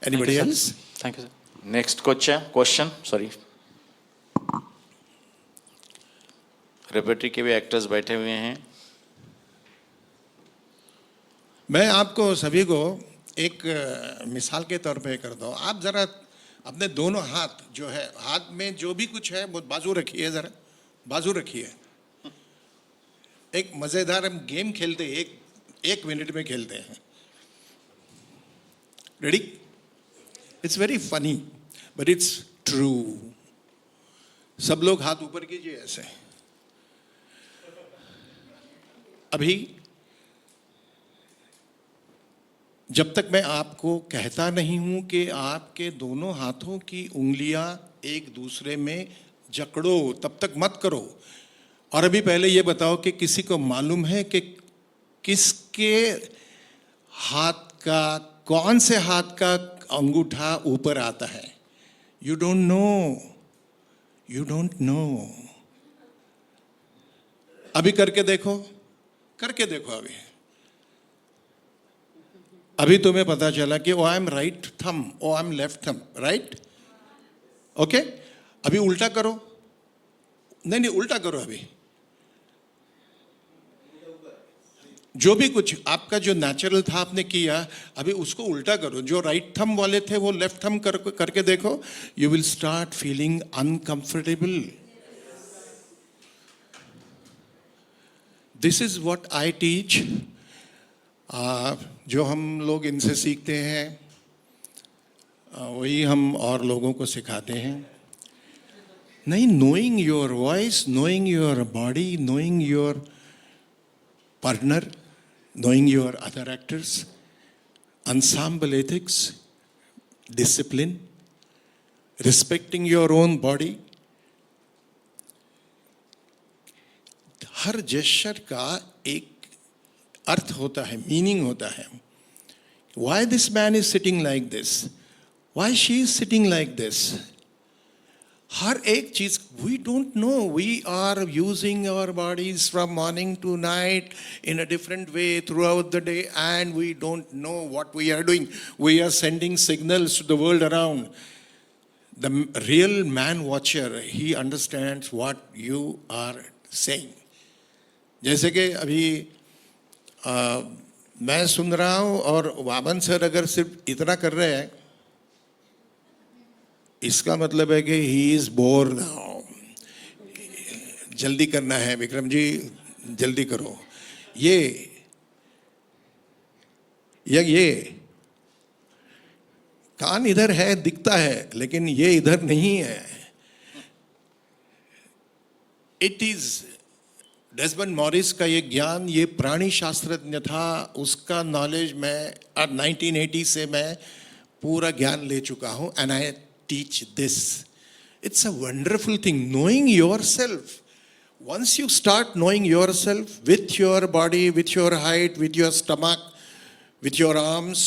Anybody else?
Thank you sir.
Next question sorry. Repertory के भी एक्टर्स बैठे हुए हैं.
मैं आपको सभी को एक मिसाल के तौर पे करता हूँ. आप जरा अपने दोनों हाथ जो है, हाथ में जो भी कुछ है वो बाजू रखिए, जरा बाजू रखिए. एक मजेदार हम गेम खेलते हैं, एक मिनट में खेलते हैं. Ready? It's very funny but it's true. सब लोग हाथ ऊपर कीजिए ऐसे. अभी जब तक मैं आपको कहता नहीं हूं कि आपके दोनों हाथों की उंगलियां एक दूसरे में जकड़ो, तब तक मत करो. और अभी पहले ये बताओ कि किसी को मालूम है कि किसके हाथ का, कौन से हाथ का अंगूठा ऊपर आता है? You don't know. You don't know. अभी करके देखो, करके देखो. अभी तुम्हें पता चला कि ओ I am right thumb, oh I am left thumb, right? Okay. अभी उल्टा करो. नहीं नहीं, उल्टा करो. अभी जो भी कुछ आपका जो नेचुरल था आपने किया, अभी उसको उल्टा करो. जो राइट थम वाले थे वो लेफ्ट थम करके देखो. You will start feeling uncomfortable. This is what I teach. जो हम लोग इनसे सीखते हैं वही हम और लोगों को सिखाते हैं. नहीं, knowing your voice, knowing your body, knowing your partner, knowing your other actors, ensemble ethics, discipline, respecting your own body. Her gesture का एक अर्थ होता है, मीनिंग होता है. Why this man is sitting like this? Why she is sitting like this? हर एक चीज we don't know. We are using our bodies from morning to night in a different way throughout the day, and we don't know what we are doing. We are sending signals to the world around. The real man watcher, he understands what you are saying. जैसे कि अभी मैं सुन रहा हूँ और वामन सर अगर सिर्फ इतना कर रहे हैं, इसका मतलब है कि ही इज बोर नाउ. जल्दी करना है विक्रम जी, जल्दी करो. ये कान इधर है, दिखता है, लेकिन ये इधर नहीं है. इट इज डेस्मंड मॉरिस का ये ज्ञान, ये प्राणी शास्त्रज्ञ था, उसका नॉलेज मैं 1980 से मैं पूरा ज्ञान ले चुका हूँ. And I teach this. It's a wonderful thing, knowing yourself. Once you start knowing yourself with your body, with your height, with your stomach, with your arms,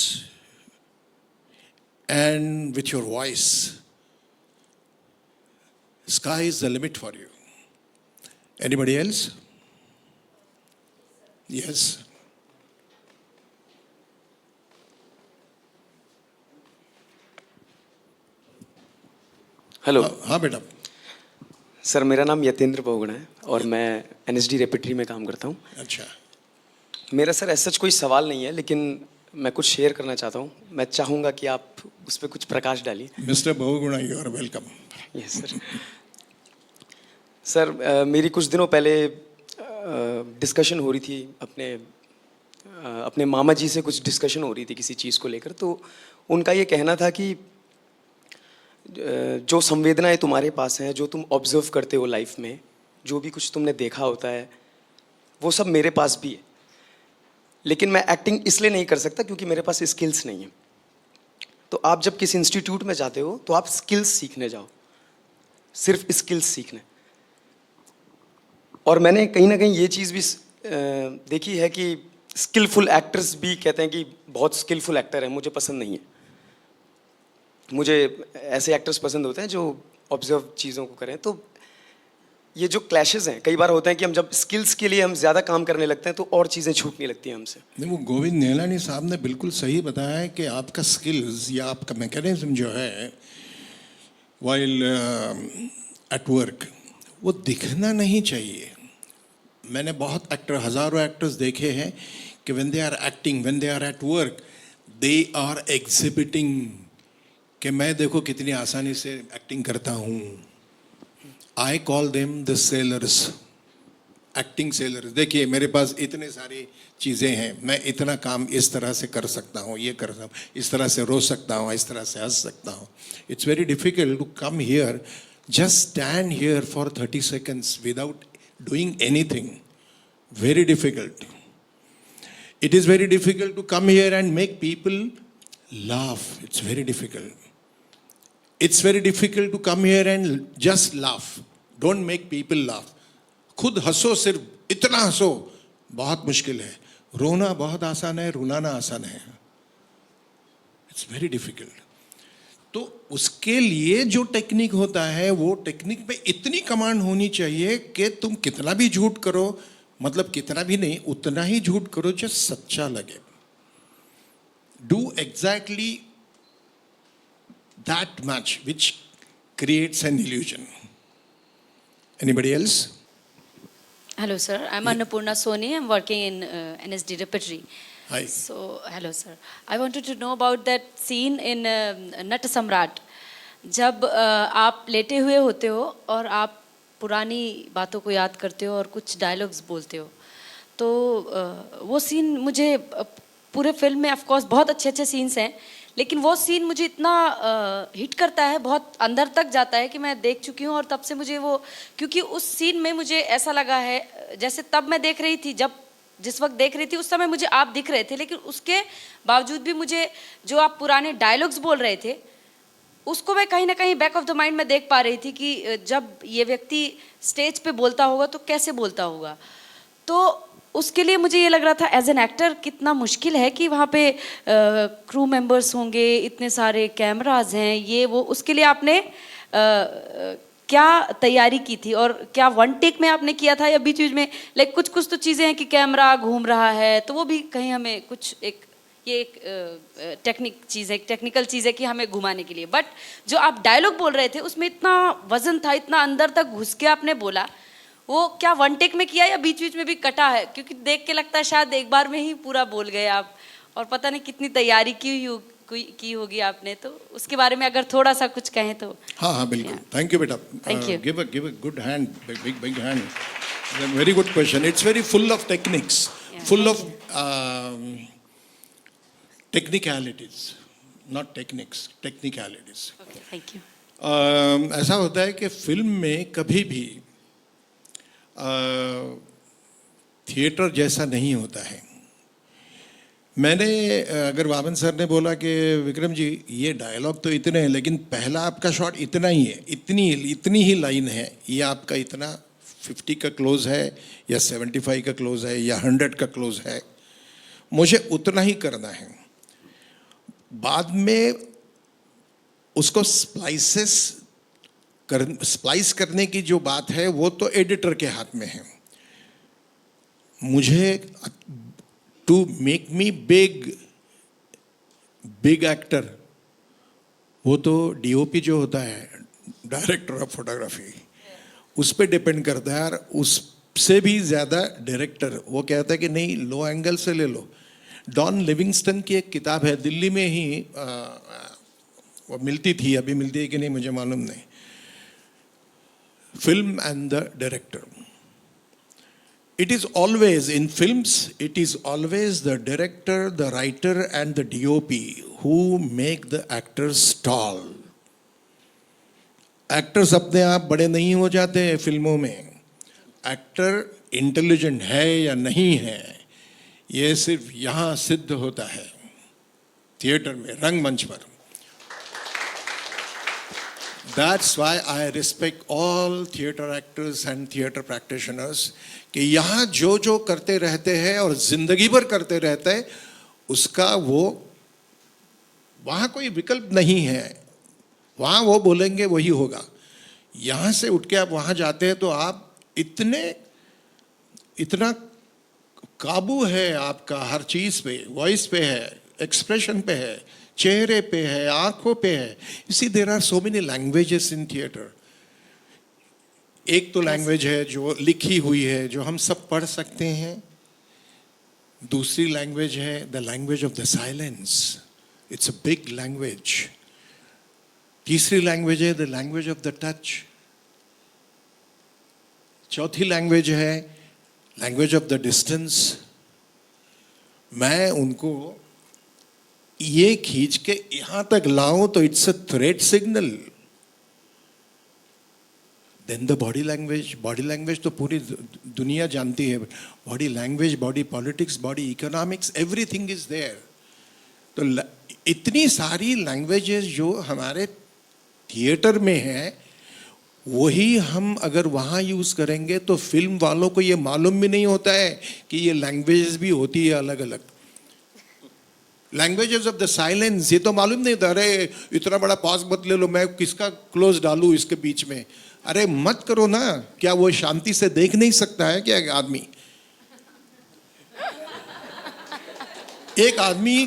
and with your voice, sky is the limit for you. Anybody else? Yes.
Hello.
हाँ बेटा.
सर मेरा नाम यतेंद्र बहुगुणा है और मैं एनएसडी रेपेट्री में काम करता हूँ.
अच्छा.
मेरा सर ऐसा कोई सवाल नहीं है, लेकिन मैं कुछ शेयर करना चाहता हूँ. मैं चाहूँगा कि आप उस पर कुछ प्रकाश डालिए.
Mister Bahuguna, you are welcome.
Yes sir. Sir मेरी कुछ दिनों पहले डिस्कशन हो रही थी, अपने मामा जी से कुछ डिस्कशन हो रही थी किसी चीज़ को लेकर. तो उनका ये कहना था कि जो संवेदनाएं तुम्हारे पास हैं, जो तुम ऑब्जर्व करते हो लाइफ में, जो भी कुछ तुमने देखा होता है, वो सब मेरे पास भी है. लेकिन मैं एक्टिंग इसलिए नहीं कर सकता क्योंकि मेरे पास स्किल्स नहीं है. तो आप जब किसी इंस्टीट्यूट में जाते हो तो आप स्किल्स सीखने जाओ, सिर्फ स्किल्स सीखने. और मैंने कहीं ना कहीं ये चीज़ भी देखी है कि स्किलफुल एक्टर्स भी कहते हैं कि बहुत स्किलफुल एक्टर है, मुझे पसंद नहीं है. मुझे ऐसे एक्टर्स पसंद होते हैं जो ऑब्जर्व चीज़ों को करें। तो ये जो क्लैशेस हैं कई बार होते हैं कि हम जब स्किल्स के लिए हम ज़्यादा काम करने लगते हैं तो और चीज़ें छूटने लगती हैं हमसे।
नहीं, वो गोविंद निहलानी साहब ने बिल्कुल सही बताया है कि आपका स्किल्स या आपका मैकेनिज्म जो है वाइल एट वर्क वो दिखना नहीं चाहिए। मैंने बहुत एक्टर, हज़ारों एक्टर्स देखे हैं कि when they are acting, when they are at work, they are exhibiting कि मैं देखो कितनी आसानी से एक्टिंग करता हूँ। I call them the sellers, acting sellers. देखिए मेरे पास इतने सारी चीज़ें हैं, मैं इतना काम इस तरह से कर सकता हूँ, ये कर सकता हूँ, इस तरह से रो सकता हूँ, इस तरह से हंस सकता हूँ। It's very difficult to come here, just stand here for 30 seconds without doing anything. Very difficult. It is very difficult to come here and make people laugh. It's very difficult. It's very difficult to come here and just laugh. Don't make people laugh. खुद हंसो, सिर्फ इतना हंसो, बहुत मुश्किल है। रोना बहुत आसान है, रुलाना आसान है। It's very difficult. तो उसके लिए जो टेक्निक होता है वो टेक्निक में इतनी कमांड होनी चाहिए कि तुम कितना भी झूठ करो, मतलब कितना भी नहीं, उतना ही झूठ करो जो सच्चा लगे। Do exactly that much which creates an illusion. Anybody else?
Hello, sir. I'm Annapurna Soni. I'm working in NSD Repertory.
Hi.
So, hello, sir. I wanted to know about that scene in Nat Samrat. जब आप लेटे हुए होते हो और आप पुरानी बातों को याद करते हो और कुछ डायलॉग्स बोलते हो, तो वो सीन मुझे पूरे फिल्म में ऑफ कोर्स बहुत अच्छे अच्छे सीन्स हैं, लेकिन वो सीन मुझे इतना हिट करता है, बहुत अंदर तक जाता है कि मैं देख चुकी हूँ। और तब से मुझे वो, क्योंकि उस सीन में मुझे ऐसा लगा है जैसे तब मैं देख रही थी, जब जिस वक्त देख रही थी उस समय मुझे आप दिख रहे थे, लेकिन उसके बावजूद भी मुझे जो आप पुराने डायलॉग्स बोल रहे थे उसको मैं कहीं ना कहीं बैक ऑफ द माइंड में देख पा रही थी कि जब ये व्यक्ति स्टेज पे बोलता होगा तो कैसे बोलता होगा। तो उसके लिए मुझे ये लग रहा था एज एन एक्टर कितना मुश्किल है कि वहाँ पे क्रू मेंबर्स होंगे, इतने सारे कैमराज हैं, ये वो। उसके लिए आपने क्या तैयारी की थी और क्या वन टेक में आपने किया था या बीच बीच में, लाइक कुछ कुछ तो चीज़ें हैं कि कैमरा घूम रहा है तो वो भी कहीं हमें कुछ एक ये एक टेक्निकल चीज़ है कि हमें घुमाने के लिए, बट जो आप डायलॉग बोल रहे थे उसमें इतना वजन था, इतना अंदर तक घुस के आपने बोला, वो क्या वन टेक में किया या बीच बीच में भी कटा है? क्योंकि देख के लगता है शायद एक बार में ही पूरा बोल गए आप, और पता नहीं कितनी तैयारी की होगी आपने, तो उसके बारे में अगर थोड़ा सा कुछ कहें तो।
हाँ हाँ बिल्कुल। थैंक यू बेटा।
Thank you.
Give a good hand, big hand. Very good question. It's very full of techniques, full of technicalities, not techniques, technicalities.
Okay, thank you.
ऐसा होता है कि फिल्म में कभी भी थिएटर जैसा नहीं होता है। मैंने अगर वामन सर ने बोला कि विक्रम जी ये डायलॉग तो इतने हैं लेकिन पहला आपका शॉट इतना ही है, इतनी ही लाइन है, ये आपका इतना 50 का क्लोज है या 75 का क्लोज है या 100 का क्लोज है, मुझे उतना ही करना है। बाद में उसको स्प्लाइस करने की जो बात है वो तो एडिटर के हाथ में है। मुझे to make me big actor, वो तो डीओपी जो होता है, डायरेक्टर ऑफ फोटोग्राफी, उस पर डिपेंड करता है। और उससे भी ज़्यादा डायरेक्टर वो कहता है कि नहीं लो एंगल से ले लो। डॉन लिविंगस्टन की एक किताब है, दिल्ली में ही वो मिलती थी, अभी मिलती है कि नहीं मुझे मालूम नहीं, film and the director. It is always, in films, it is always the director, the writer and the DOP who make the actors tall. Actors अपने आप बड़े नहीं हो जाते हैं फिल्मों में। एक्टर इंटेलिजेंट है या नहीं है ये सिर्फ यहाँ सिद्ध होता है, थिएटर में, रंगमंच पर। That's why I respect all theatre actors and theatre practitioners कि यहाँ जो जो करते रहते हैं और जिंदगी भर करते रहते हैं, उसका वो वहाँ कोई विकल्प नहीं है, वहाँ वो बोलेंगे वही होगा। यहाँ से उठ के आप वहाँ जाते हैं तो आप इतना काबू है आपका हर चीज़ पे, वॉइस पे है, एक्सप्रेशन पे है, चेहरे पे है, आंखों पे है। You see there are so many languages in theatre. एक तो लैंग्वेज है जो लिखी हुई है, जो हम सब पढ़ सकते हैं। दूसरी लैंग्वेज है the language of the silence, it's a big language. तीसरी लैंग्वेज है the language of the touch. चौथी लैंग्वेज है लैंग्वेज ऑफ द डिस्टेंस। मैं उनको ये खींच के यहां तक लाऊं तो it's a threat signal. Then the body language तो पूरी दुनिया जानती है। Body language, body politics, body economics, everything is there. तो इतनी सारी लैंग्वेजेस जो हमारे थिएटर में है, वही हम अगर वहाँ यूज़ करेंगे तो फिल्म वालों को ये मालूम भी नहीं होता है कि ये लैंग्वेजेस भी होती है अलग अलग। लैंग्वेजेस ऑफ द साइलेंस, ये तो मालूम नहीं होता। अरे इतना बड़ा पॉज मत ले लो, मैं किसका क्लोज डालूं इसके बीच में। अरे मत करो ना, क्या वो शांति से देख नहीं सकता है क्या आदमी? एक आदमी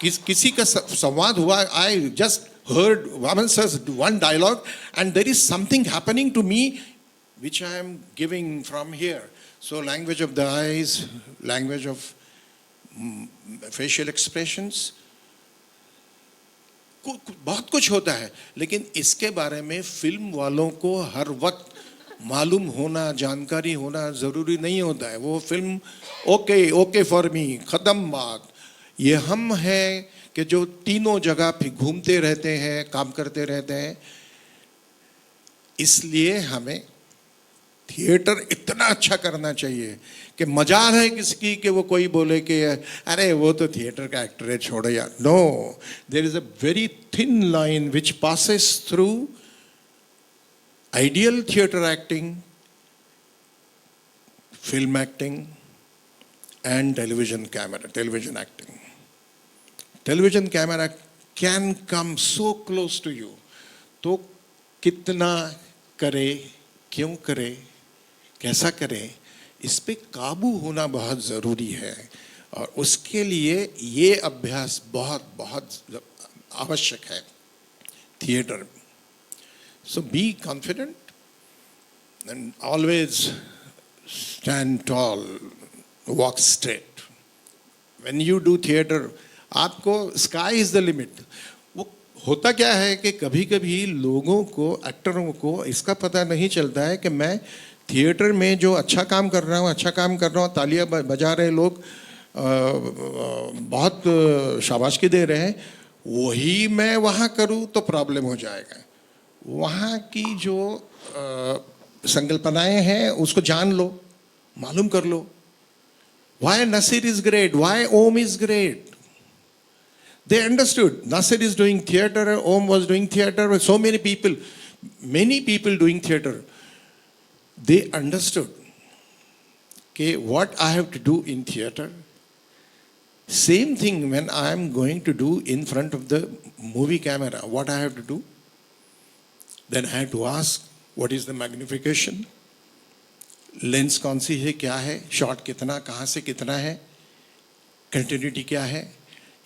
किसी का संवाद हुआ, I just heard Vaman says one dialogue and there is something happening to me which I am giving from here. So language of the eyes, language of facial expressions, बहुत कुछ होता है। लेकिन इसके बारे में फिल्म वालों को हर वक्त मालूम होना, जानकारी होना ज़रूरी नहीं होता है। वो फिल्म ओके फॉर मी, ख़त्म बात। ये हम हैं कि जो तीनों जगह फिर घूमते रहते हैं, काम करते रहते हैं। इसलिए हमें थिएटर इतना अच्छा करना चाहिए कि मजाल है किसकी कि वो कोई बोले कि अरे वो तो थिएटर का एक्टर है, छोड़ो यार। No, there is a very thin line which passes through ideal theatre acting, film acting and television acting. Television camera can come so close to you. तो कितना करे, क्यों करे, कैसा करे, इस पे काबू होना बहुत ज़रूरी है। और उसके लिए ये अभ्यास बहुत बहुत आवश्यक है theatre. So be confident and always stand tall, walk straight. When you do theater, आपको स्काई इज द लिमिट। वो होता क्या है कि कभी कभी लोगों को, एक्टरों को इसका पता नहीं चलता है कि मैं थिएटर में जो अच्छा काम कर रहा हूँ, तालियां बजा रहे लोग, बहुत शाबाशी दे रहे हैं, वही मैं वहाँ करूँ तो प्रॉब्लम हो जाएगा। वहाँ की जो संकल्पनाएं हैं उसको जान लो, मालूम कर लो। Why Nasir is great? Why Om is great? They understood. Nasir is doing theater, Om was doing theater, with so many people doing theater. They understood okay, what I have to do in theater. Same thing when I am going to do in front of the movie camera, what I have to do. Then I had to ask, what is the magnification? Lens कौन सी है, क्या है, शॉट कितना, कहाँ से कितना है, कंटिन्यूटी क्या है।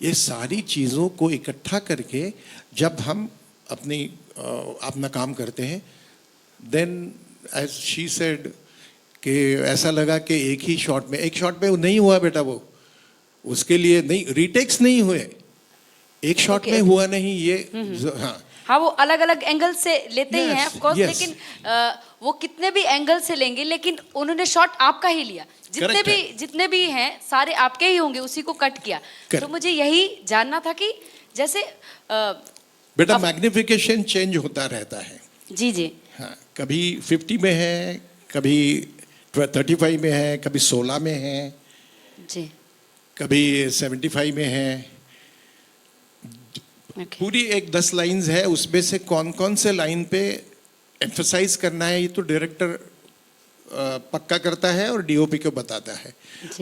ये सारी चीज़ों को इकट्ठा करके जब हम अपना काम करते हैं, देन एज शी सेड कि ऐसा लगा कि एक शॉट में वो नहीं हुआ बेटा, वो उसके लिए नहीं, रीटेक्स नहीं हुए, एक शॉट में हुआ नहीं ये।
हाँ, वो अलग अलग एंगल से लेते ही हैं ऑफ कोर्स,
yes.
लेकिन वो कितने भी एंगल से लेंगे, लेकिन उन्होंने शॉट आपका ही लिया। जितने भी हैं सारे आपके ही होंगे, उसी को कट किया। तो मुझे यही जानना था कि जैसे
बेटा मैग्निफिकेशन चेंज होता रहता है।
जी जी
हाँ, कभी 50 में है, कभी 35 में है, कभी 16 में है
जी,
कभी 75 में है। पूरी एक 10 लाइंस है, उसमें से कौन कौन से लाइन पे एम्फसाइज करना है ये तो डायरेक्टर पक्का करता है और डीओपी को बताता है।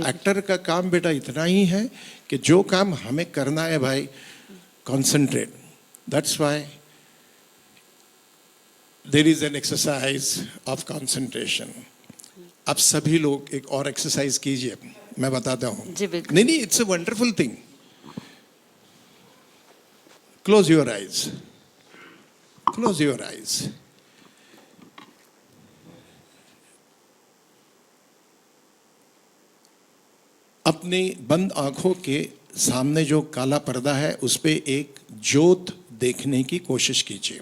एक्टर का काम बेटा इतना ही है कि जो काम हमें करना है भाई, concentrate. That's why there is an exercise of concentration. आप सभी लोग एक और एक्सरसाइज कीजिए, मैं बताता हूँ.
जी, बिल्कुल.
नहीं, it's a wonderful thing. Close your eyes. Close your eyes. अपनी बंद आंखों के सामने जो काला पर्दा है उस पे एक ज्योत देखने की कोशिश कीजिए.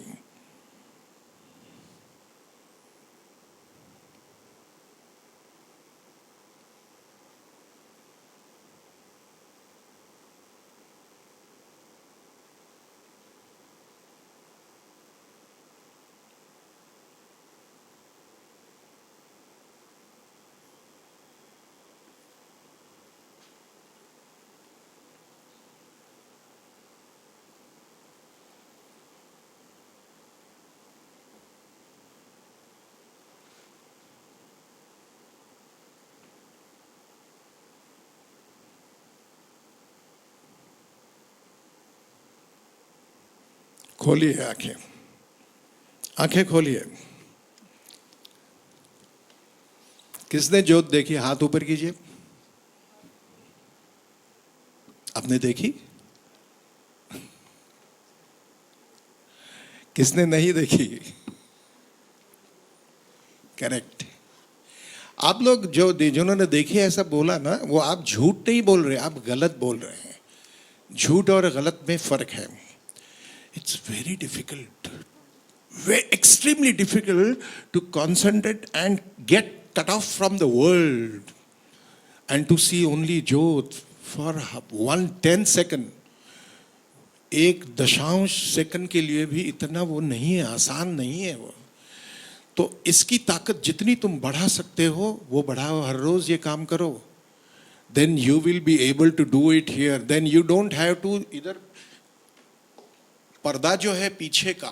खोलिए आंखें. आंखें खोलिए. किसने ज्योत देखी? हाथ ऊपर कीजिए. आपने देखी? किसने नहीं देखी? करेक्ट. आप लोग जो जिन्होंने देखी ऐसा बोला ना, वो आप झूठ नहीं बोल रहे, आप गलत बोल रहे हैं. झूठ और गलत में फर्क है. It's very difficult, very extremely difficult to concentrate and get cut off from the world and to see only Jyot for 1/10 second. एक दशांश सेकंड के लिए भी इतना वो नहीं है, आसान नहीं है वो. तो इसकी ताकत जितनी तुम बढ़ा सकते हो वो बढ़ाओ. हर रोज ये काम करो. Then you will be able to do it here. Then you don't have to either. पर्दा जो है पीछे का,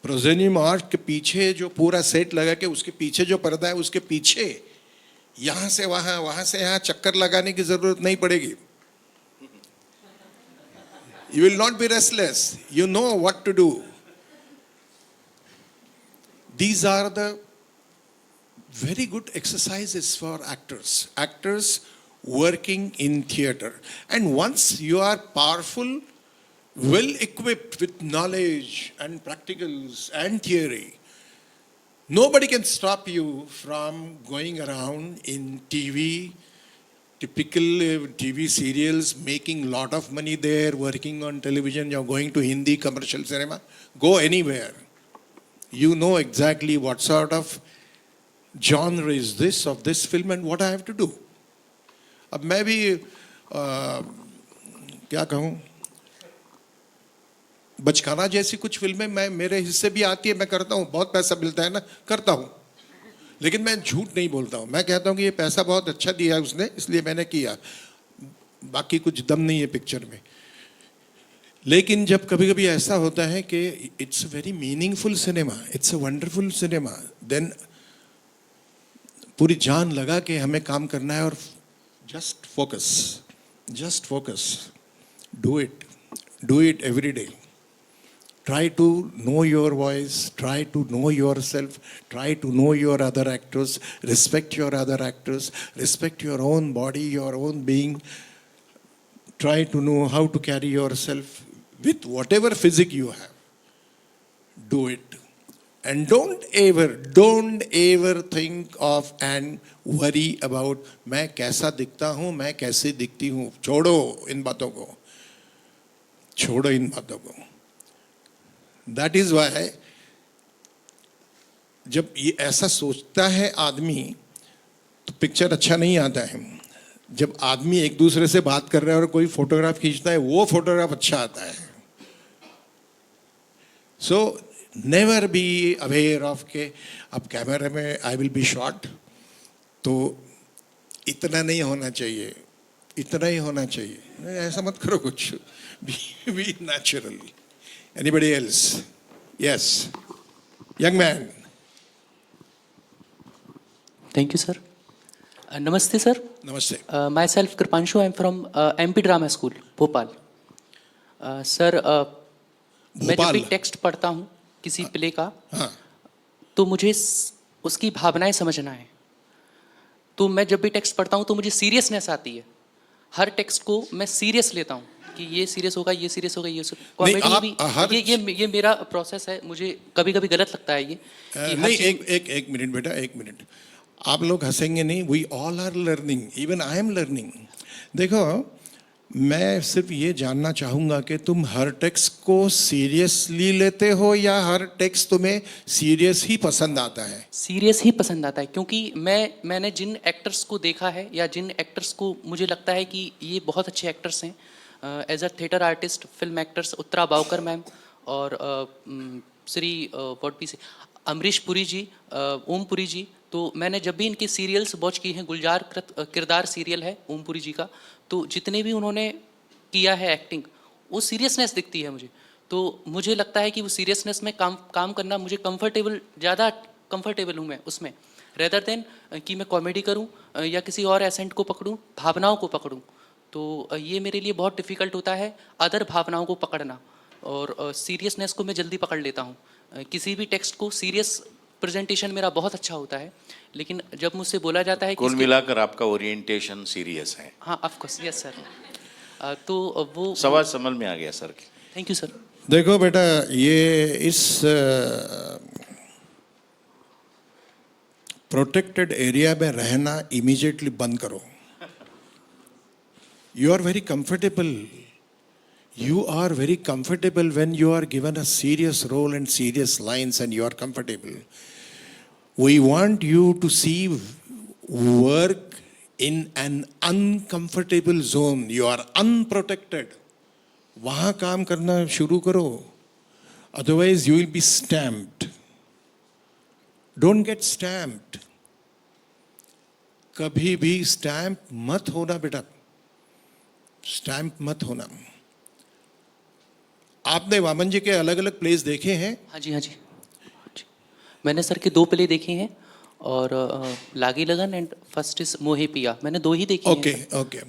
प्रोजेनियम आर्च के पीछे जो पूरा सेट लगा के उसके पीछे जो पर्दा है उसके पीछे यहां से वहां से यहां चक्कर लगाने की जरूरत नहीं पड़ेगी. You will not be restless. You know what to do. These are the very good exercises for actors working in theater. And once you are powerful, well equipped with knowledge and practicals and theory, nobody can stop you from going around in TV, typical TV serials, making lot of money there, working on television, you're going to Hindi commercial cinema. Go anywhere. You know exactly what sort of genre is this of this film and what I have to do. अब मैं भी क्या कहूँ, बचकाना जैसी कुछ फिल्में मैं मेरे हिस्से भी आती है, मैं करता हूँ. बहुत पैसा मिलता है ना, करता हूँ. लेकिन मैं झूठ नहीं बोलता हूँ. मैं कहता हूँ कि ये पैसा बहुत अच्छा दिया है उसने, इसलिए मैंने किया. बाकी कुछ दम नहीं है पिक्चर में. लेकिन जब कभी कभी ऐसा होता है कि it's very meaningful cinema, it's a wonderful cinema, then पूरी जान लगा के हमें काम करना है. और just focus. Do it every day. Try to know your voice, try to know yourself, try to know your other actors, respect your other actors, respect your own body, your own being. Try to know how to carry yourself with whatever physique you have. Do it. And don't ever think of and worry about मैं कैसा दिखता हूँ, मैं कैसे दिखती हूँ. छोड़ो इन बातों को. That is why जब ये ऐसा सोचता है आदमी तो पिक्चर अच्छा नहीं आता है. जब आदमी एक दूसरे से बात कर रहा है और कोई फोटोग्राफ खींचता है, वो फोटोग्राफ अच्छा आता है. So never be aware of के अब कैमरे में आई विल बी शॉट, तो इतना नहीं होना चाहिए, इतना ही होना चाहिए. ऐसा मत करो कुछ. Be natural. Anybody else? Yes. Young man.
Thank you, sir. Namaste, sir.
Namaste.
Myself, Kripanshu. I'm from MP Drama School, Bhopal. Sir, मैं जब भी टेक्स्ट पढ़ता हूँ किसी प्ले का,
हाँ
तो मुझे उसकी भावनाएं समझना है। तो मैं जब भी टेक्स्ट पढ़ता हूँ तो मुझे सीरियसनेस आती है। हर टेक्स्ट को मैं सीरियस लेता हूँ कि ये सीरियस होगा, ये सीरियस होगा, ये कॉमेडी
आप
भी।
हर-
ये मेरा प्रोसेस है। मुझे कभी कभी गलत लगता है ये कि हर
नहीं,
चीज़-
एक मिनट बेटा, एक मिनट। आप लोग हंसेंगे नहीं, we all are learning, even I am learning. देखो, मैं सिर्फ ये जानना चाहूंगा कि तुम हर टेक्स्ट को सीरियसली लेते हो या हर टेक्स्ट तुम्हें सीरियस ही पसंद आता है?
सीरियस ही पसंद आता है, क्योंकि मैंने जिन एक्टर्स को देखा है या जिन एक्टर्स को मुझे लगता है कि ये बहुत अच्छे एक्टर्स हैं, as a theatre artist, film actors, Uttara Baokar ma'am और श्री व्हाट बी से अमरीश पुरी जी, ओम पुरी जी। तो मैंने जब भी इनके सीरियल्स वॉच किए हैं, गुलजार किरदार सीरियल है ओम पुरी जी का, तो जितने भी उन्होंने किया है एक्टिंग, वो सीरियसनेस दिखती है मुझे। तो मुझे लगता है कि वो सीरियसनेस में काम करना मुझे ज़्यादा कंफर्टेबल हूँ मैं उसमें, रेदर देन कि मैं कॉमेडी करूँ या किसी और एसेंट को पकड़ूँ, भावनाओं को पकड़ूँ। तो ये मेरे लिए बहुत डिफ़िकल्ट होता है, अदर भावनाओं को पकड़ना, और सीरियसनेस को मैं जल्दी पकड़ लेता हूँ। किसी भी टेक्स्ट को सीरियस प्रेजेंटेशन मेरा बहुत अच्छा होता है, लेकिन जब मुझसे बोला जाता है कि
कुल मिलाकर आपका ओरिएंटेशन सीरियस है।
हाँ, ऑफ कोर्स, यस सर। तो वो
सवाल समझ में आ गया सर।
Thank you sir.
देखो बेटा, ये इस प्रोटेक्टेड एरिया में रहना इमीडिएटली बंद करो। You are very comfortable, you are very comfortable when you are given a serious role and serious lines and you are comfortable. We want you to see work in an uncomfortable zone. You are unprotected. वहाँ काम करना शुरू करो, otherwise you will be stamped. Don't get stamped. कभी भी स्टैम्प मत होना बेटा, स्टैम्प मत होना। आपने वामन जी के अलग अलग प्लेस देखे हैं?
हाँ जी, हाँ जी, जी। मैंने सर के 2 प्ले देखे हैं, और लागी लगन एंड फर्स्ट इज मोहे पिया, मैंने 2 ही देखी
ओके
हैं।
ओके।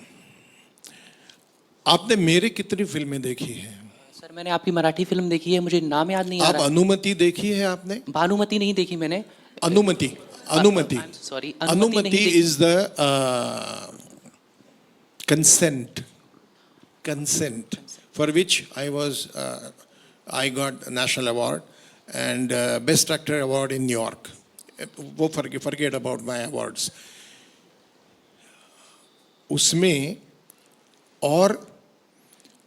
आपने मेरे कितनी फिल्में देखी हैं?
सर मैंने आपकी मराठी फिल्म देखी है, मुझे नाम याद नहीं आ
आप
रहा।
अनुमति देखी है आपने?
भानुमति नहीं देखी मैंने।
अनुमति, अनुमति,
सॉरी,
अनुमति is the consent, consent, for which I got national award and best actor award in New York. वो forget about my awards. उसमें और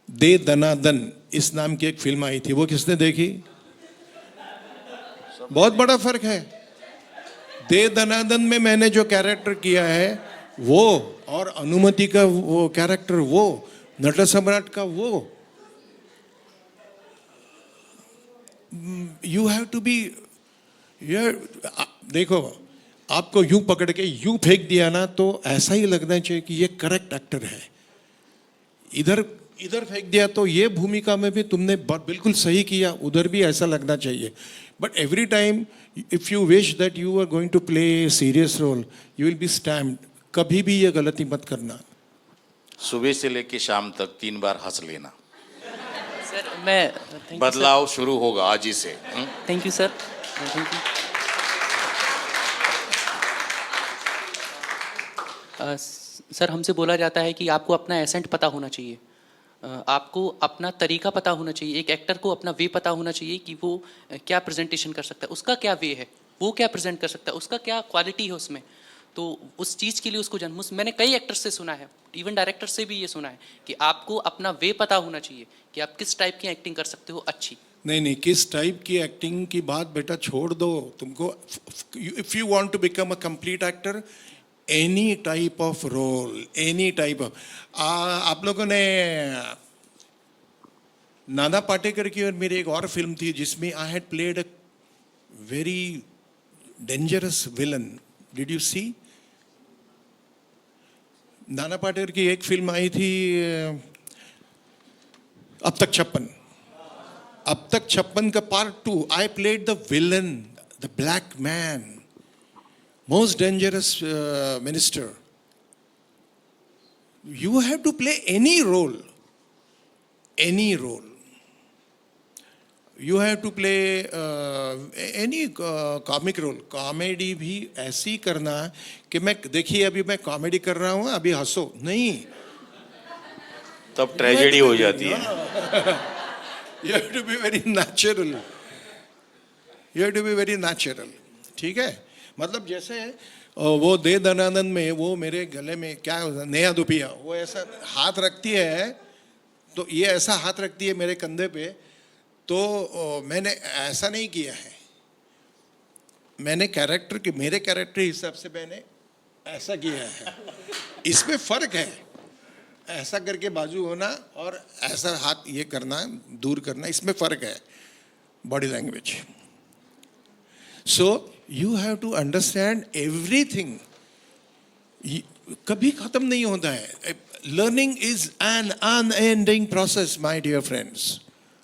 दे दनादन इस नाम की एक फिल्म आई थी, वो किसने देखी? बहुत बड़ा फर्क है। दे दनादन में मैंने जो कैरेक्टर किया है वो, और अनुमति का वो कैरेक्टर, वो नट सम्राट का वो, यू हैव टू बी, देखो, आपको यूं पकड़ के यूं फेंक दिया ना तो ऐसा ही लगना चाहिए कि ये करेक्ट एक्टर है। इधर इधर फेंक दिया तो ये भूमिका में भी तुमने बिल्कुल सही किया, उधर भी ऐसा लगना चाहिए। But every time if you wish that you are going to play a serious role, you will be stamped. कभी भी ये गलती मत करना।
सुबह से लेके शाम तक 3 बार हंस लेना,
सर मैं
बदलाव शुरू होगा आज ही से।
Thank you sir, thank you. Sir हमसे बोला जाता है कि आपको अपना एसेंट पता होना चाहिए, आपको अपना तरीका पता होना चाहिए, एक एक्टर को अपना वे पता होना चाहिए कि वो क्या प्रेजेंटेशन कर सकता है, उसका क्या वे है, वो क्या प्रेजेंट कर सकता है, उसका क्या क्वालिटी है उसमें। तो उस चीज़ के लिए उसको मैंने कई एक्टर्स से सुना है, इवन डायरेक्टर से भी ये सुना है कि आपको अपना वे पता होना चाहिए कि आप किस टाइप की एक्टिंग कर सकते हो अच्छी।
नहीं, किस टाइप की एक्टिंग की बात बेटा छोड़ दो। तुमको if you want to become a complete actor, any type of role, any type of, आप लोगों ने नाना पाटेकर की और मेरी एक और फिल्म थी जिसमें I had played a very dangerous villain, did you see? Nana Patekar की एक फिल्म आई थी अब तक 56, अब तक 56 का part 2, I played the villain, the black man, most dangerous minister. You have to play any role, any role. You have to play any comic role. Comedy भी ऐसी करना कि मैं देखिए अभी मैं कॉमेडी कर रहा हूँ, अभी हंसो नहीं.
तब ट्रेजेडी हो जाती है.
You have to be very natural. You have to be very natural. ठीक है. मतलब जैसे वो दे दनानंद में वो मेरे गले में क्या नया दुपिया वो ऐसा हाथ रखती है, तो ये ऐसा हाथ रखती है मेरे कंधे पे, तो मैंने ऐसा नहीं किया है. मैंने कैरेक्टर के मेरे कैरेक्टर हिसाब से मैंने ऐसा किया है. इसमें फर्क है. ऐसा करके बाजू होना और ऐसा हाथ ये करना दूर करना, इसमें फर्क है. Body language. So you have to understand everything. कभी खत्म नहीं होता है. Learning is an unending process my dear friends.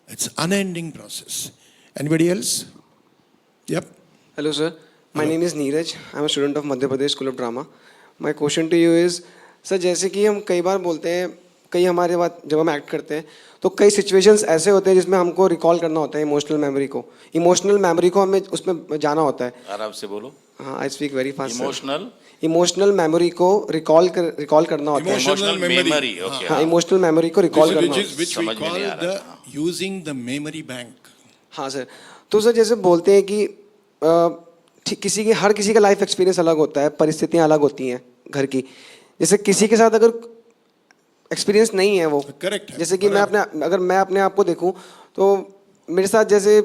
It's unending process. Anybody else? Yup.
Hello, sir. My name is Neeraj. I'm a student of Madhya Pradesh School of Drama. My question to you is, sir जैसे कि हम कई बार बोलते हैं, कई हमारे बात जब हम एक्ट करते हैं तो कई सिचुएशंस ऐसे होते हैं जिसमें हमको रिकॉल करना होता है इमोशनल मेमोरी को हमें उसमें जाना होता है.
आराम से बोलो.
हाँ, I speak very fast.
Emotional
memory को रिकॉल करना होता है.
Emotional memory. ओके.
हाँ, इमोशनल मेमोरी को रिकॉल करना होता है.
Which we call the using the memory bank.
हाँ सर. तो सर जैसे बोलते हैं कि हर किसी का लाइफ एक्सपीरियंस अलग होता है, परिस्थितियाँ अलग होती हैं घर की. जैसे किसी के साथ अगर एक्सपीरियंस नहीं है वो,
करेक्ट है.
जैसे कि अगर मैं अपने आप को देखूं तो मेरे साथ जैसे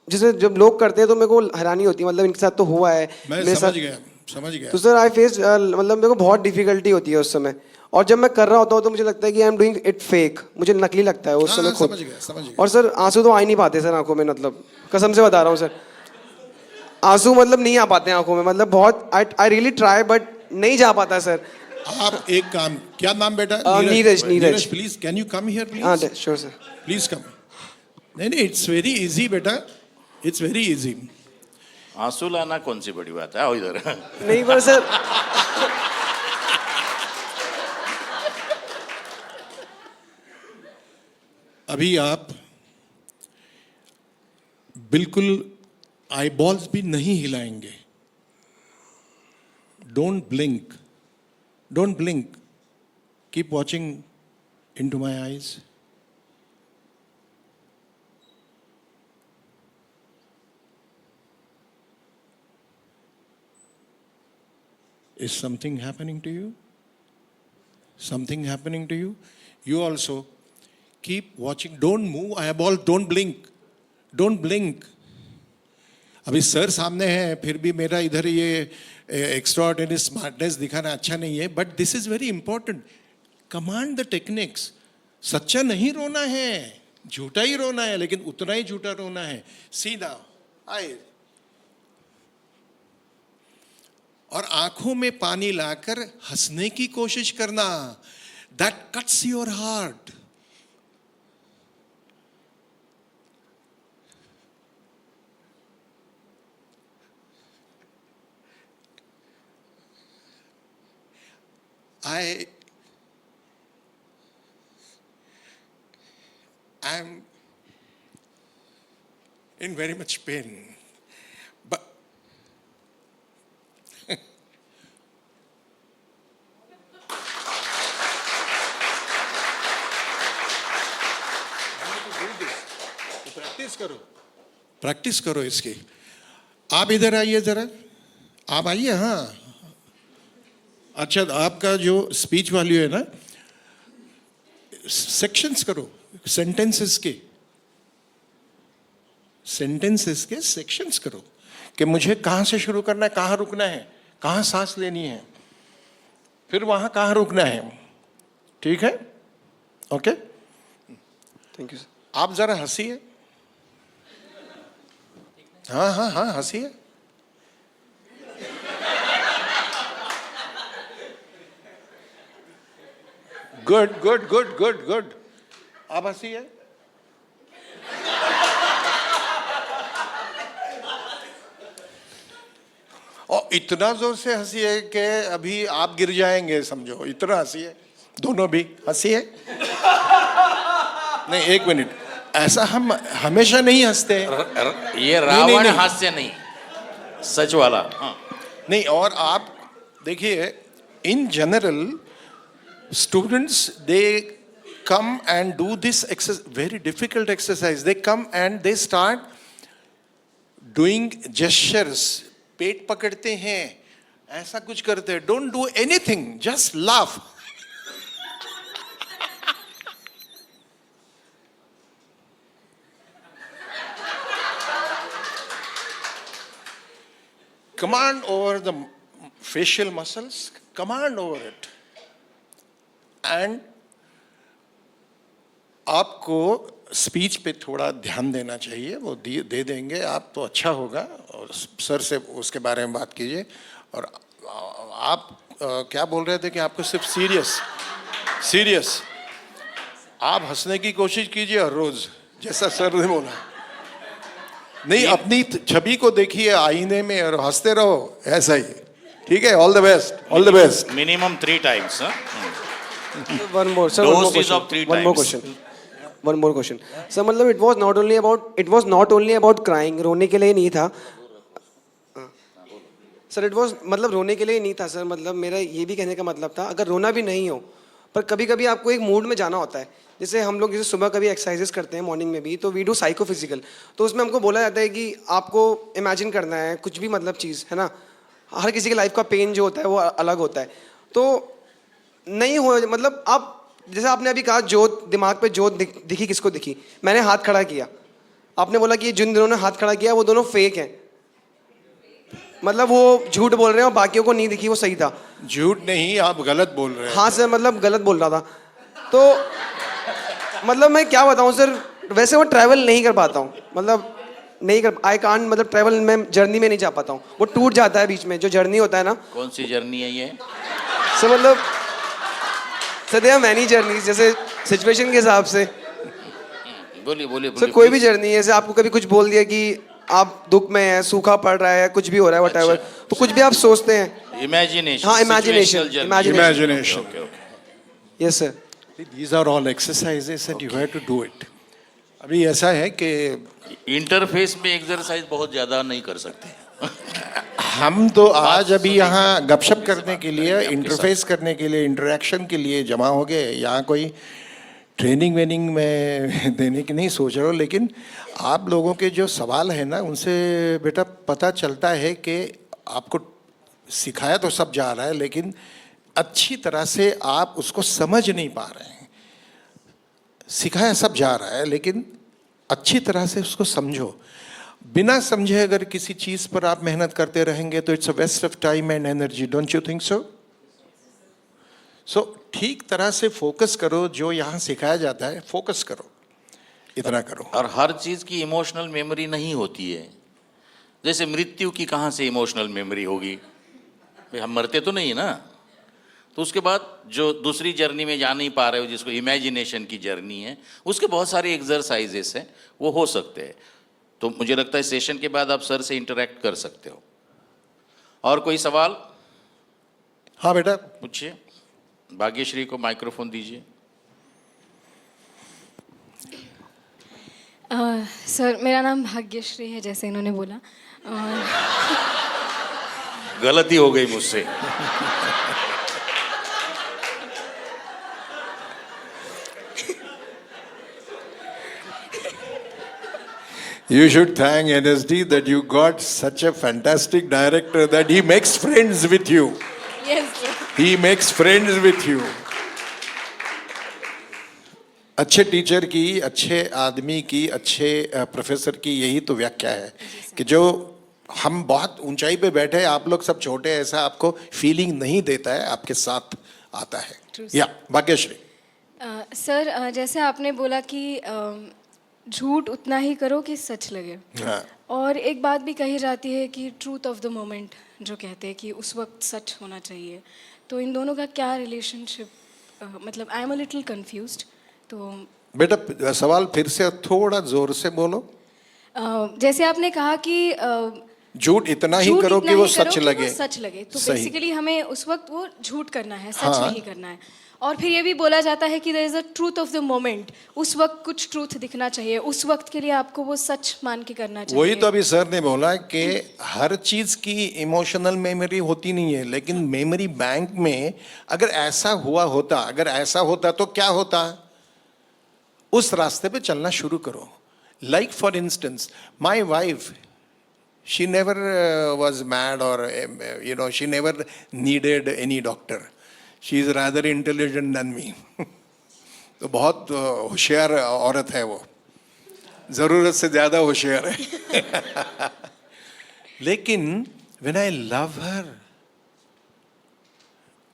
जब लोग करते हैं तो मेरे को हैरानी होती है. मतलब इनके साथ तो हुआ है.
मैं समझ गया.
तो सर आई फेस मतलब मेरे को बहुत डिफिकल्टी होती है उस समय. और जब मैं कर रहा होता हूँ तो मुझे लगता है कि I am doing it fake. मुझे नकली लगता है उस समय खुद.
समझ गया.
और सर आंसू तो आ ही नहीं पाते सर आंखों में. मतलब कसम से बता रहा हूँ सर, आंसू मतलब नहीं आ पाते आंखों में. मतलब बहुत आई रियली ट्राई बट नहीं जा पाता सर.
आप एक काम, क्या नाम बेटा?
Neeraj.
Please can you come here please?
हाँ श्योर सर.
Please come. नहीं, इट्स वेरी इजी बेटा. It's very easy.
आंसू लाना कौन सी बड़ी बात है? आओ इधर.
नहीं पर सर
अभी आप बिल्कुल आई बॉल्स भी नहीं हिलाएंगे. Don't blink. Don't blink. Keep watching into my eyes. Is something happening to you? Something happening to you? You also keep watching. Don't move eyeball. Don't blink. Don't blink. अभी सर सामने हैं, फिर भी मेरा इधर ये एक्स्ट्राऑर्डिनरी स्मार्टनेस दिखाना अच्छा नहीं है. But this is very important. Command the techniques. सच्चा नहीं रोना है, झूठा ही रोना है, लेकिन उतना ही झूठा रोना है. सीधा आए और आंखों में पानी लाकर हंसने की कोशिश करना. That cuts your heart. I am in very much pain, but practice करो इसकी. आप इधर आइए जरा. आप आइए. हाँ, अच्छा, आपका जो स्पीच वैल्यू है ना, सेक्शंस करो. सेंटेंसेस के सेक्शंस करो कि मुझे कहाँ से शुरू करना है, कहाँ रुकना है, कहाँ सांस लेनी है, फिर वहाँ कहाँ रुकना है. ठीक है? ओके.
Thank you sir.
आप जरा हंसिए. हाँ, हंसिए. गुड. आप हंसिए. और इतना जोर से हंसिए कि अभी आप गिर जाएंगे, समझो. इतना हंसिए. दोनों भी हंसिए. नहीं, एक मिनट. ऐसा हम हमेशा नहीं हंसते हैं।
ये रावण
नहीं।
हास्य नहीं, सच वाला। हाँ,
नहीं, और आप देखिए in general students they come and do this very difficult exercise. They come and they start doing gestures, पेट पकड़ते हैं, ऐसा कुछ करते हैं. Don't do anything, just laugh. Command over the facial muscles, command over it. And आपको स्पीच पे थोड़ा ध्यान देना चाहिए, वो दे देंगे आप तो अच्छा होगा. और सर से उसके बारे में बात कीजिए. और आप क्या बोल रहे थे कि आपको सिर्फ सीरियस आप हंसने की कोशिश कीजिए हर रोज, जैसा सर ने बोला. नहीं, अपनी छवि को देखिए आईने में और हंसते रहो, ऐसा ही. ठीक है, all the best, all the best.
Minimum 3 times.
One more, sir.
Doses of 3
One more
times.
question. One more question. Sir, मतलब it was not only about crying. रोने के लिए नहीं था. सर it was मतलब रोने के लिए नहीं था सर. मतलब मेरा ये भी कहने का मतलब था, अगर रोना भी नहीं हो, पर कभी कभी आपको एक मूड में जाना होता है. जैसे हम लोग जैसे सुबह कभी एक्सरसाइजेस करते हैं मॉर्निंग में भी, तो वी डू साइकोफिजिकल. तो उसमें हमको बोला जाता है कि आपको इमेजिन करना है कुछ भी, मतलब चीज़ है ना. हर किसी की लाइफ का पेन जो होता है वो अलग होता है. तो नहीं हो, मतलब आप जैसे आपने अभी कहा जोत, दिमाग पे जोत दिखी, किसको दिखी? मैंने हाथ खड़ा किया, आपने बोला कि जिन दिनों ने हाथ खड़ा किया वो दोनों फेक हैं, मतलब वो झूठ बोल रहे हैं और बाकियों को नहीं दिखी वो सही था.
झूठ नहीं, आप गलत बोल रहे हैं.
हाँ सर, मतलब गलत बोल रहा था. तो मतलब मैं क्या बताऊँ सर, वैसे वो ट्रैवल नहीं कर पाता हूँ, मतलब नहीं कर, आई कांट, मतलब ट्रैवल में जर्नी में नहीं जा पाता हूँ. वो टूट जाता है बीच में, जो जर्नी होता है ना.
कौन सी जर्नी है ये?
सर मतलब sir they are many journeys, जैसे सिचुएशन के हिसाब से.
बोलिए
सर कोई भी जर्नी है, जैसे आपको कभी कुछ बोल दिया कि आप दुख में है, सूखा पड़ रहा है, कुछ भी हो रहा है, व्हाटएवर, तो कुछ भी आप सोचते हैं.
इमेजिनेशन.
हाँ, imagination.
Imagination.
Yes sir.
These are all exercises and you have to do it. अभी ऐसा है कि
इंटरफेस में एक्सरसाइज बहुत ज्यादा नहीं कर सकते.
हम तो आज अभी यहाँ गपशप करने के लिए, इंटरफेस करने के लिए, इंटरेक्शन के लिए जमा हो गए. यहाँ कोई ट्रेनिंग वेनिंग में देने की नहीं सोच रहा हूँ, लेकिन आप लोगों के जो सवाल है ना, उनसे बेटा पता चलता है कि आपको सिखाया तो सब जा रहा है, लेकिन अच्छी तरह से आप उसको समझ नहीं पा रहे हैं. सिखाया सब जा रहा है, लेकिन अच्छी तरह से उसको समझो. बिना समझे अगर किसी चीज़ पर आप मेहनत करते रहेंगे तो it's a waste of time and energy. Don't you think so? So ठीक तरह से फोकस करो, जो यहाँ सिखाया जाता है फोकस करो, इतना करो.
और हर चीज की इमोशनल मेमोरी नहीं होती है. जैसे मृत्यु की कहाँ से इमोशनल मेमोरी होगी? भाई हम मरते तो नहीं ना. तो उसके बाद जो दूसरी जर्नी में जा नहीं पा रहे हो, जिसको इमेजिनेशन की जर्नी है, उसके बहुत सारे एक्सरसाइजेस हैं, वो हो सकते हैं. तो मुझे लगता है सेशन के बाद आप सर से इंटरेक्ट कर सकते हो. और कोई सवाल?
हाँ बेटा
पूछिए. भाग्यश्री को माइक्रोफोन दीजिए.
सर मेरा नाम भाग्यश्री है, जैसे इन्होंने बोला.
गलती हो गई मुझसे.
You should thank NSD that you got such a fantastic director that he makes friends with you.
Yes sir.
He makes friends with you. अच्छे टीचर की, अच्छे आदमी की, अच्छे प्रोफेसर की यही तो व्याख्या है कि जो हम बहुत ऊंचाई पे बैठे हैं, आप लोग सब छोटे हैं, ऐसा आपको फीलिंग नहीं देता है, आपके साथ आता है. या भाग्यश्री.
सर जैसे आपने बोला कि झूठ उतना ही करो कि सच लगे.
हाँ.
और एक बात भी कही जाती है कि ट्रूथ ऑफ द मोमेंट, जो कहते हैं कि उस वक्त सच होना चाहिए. तो इन दोनों का क्या रिलेशनशिप, मतलब I am a little confused. तो
बेटा सवाल फिर से थोड़ा जोर से बोलो.
जैसे आपने कहा कि
झूठ इतना ही करो कि वो सच लगे.
सच लगे. तो
सही.
बेसिकली हमें उस वक्त वो झूठ करना है, सच
हाँ.
नहीं करना है. और फिर ये भी बोला जाता है कि there is a truth of the moment, उस वक्त कुछ ट्रूथ दिखना चाहिए, उस वक्त के लिए आपको वो सच मान के करना चाहिए।
वही तो अभी सर ने बोला कि हर चीज की इमोशनल मेमोरी होती नहीं है, लेकिन मेमोरी बैंक में अगर ऐसा होता तो क्या होता, उस रास्ते पे चलना शुरू करो। Like for instance my wife, she never was mad or she never needed any doctor. She is rather intelligent than me. तो बहुत होशियार औरत है वो, जरूरत से ज्यादा होशियार है। लेकिन when I love her,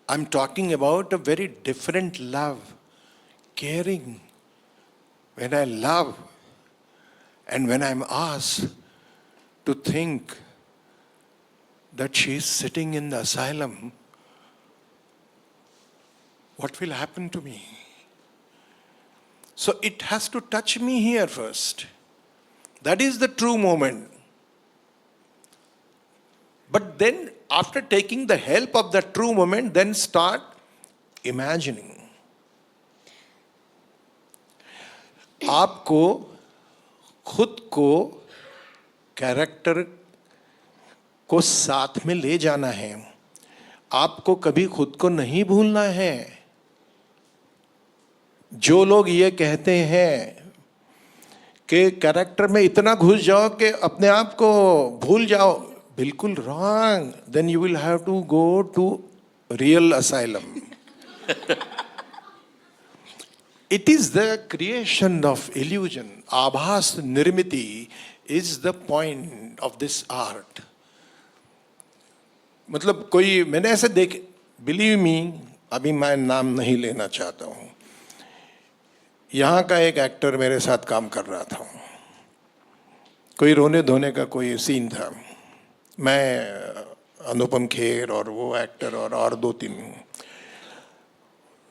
I'm talking about a very different love, caring. When I love and when I'm asked to think that she is sitting in the asylum, what will happen to me? So it has to touch me here first. That is the true moment. But then, after taking the help of the true moment, then start imagining. आपको खुद को कैरेक्टर को साथ में ले जाना है, आपको कभी खुद को नहीं भूलना है। जो लोग ये कहते हैं कि कैरेक्टर में इतना घुस जाओ कि अपने आप को भूल जाओ, बिल्कुल wrong. Then you will have to go to real asylum. It is the creation of illusion. आभास निर्मिति is the point of this art. मतलब कोई मैंने ऐसे believe me, अभी मैं नाम नहीं लेना चाहता हूँ, यहाँ का एक एक्टर मेरे साथ काम कर रहा था, कोई रोने धोने का कोई सीन था, मैं अनुपम खेर और वो एक्टर और दो तीन.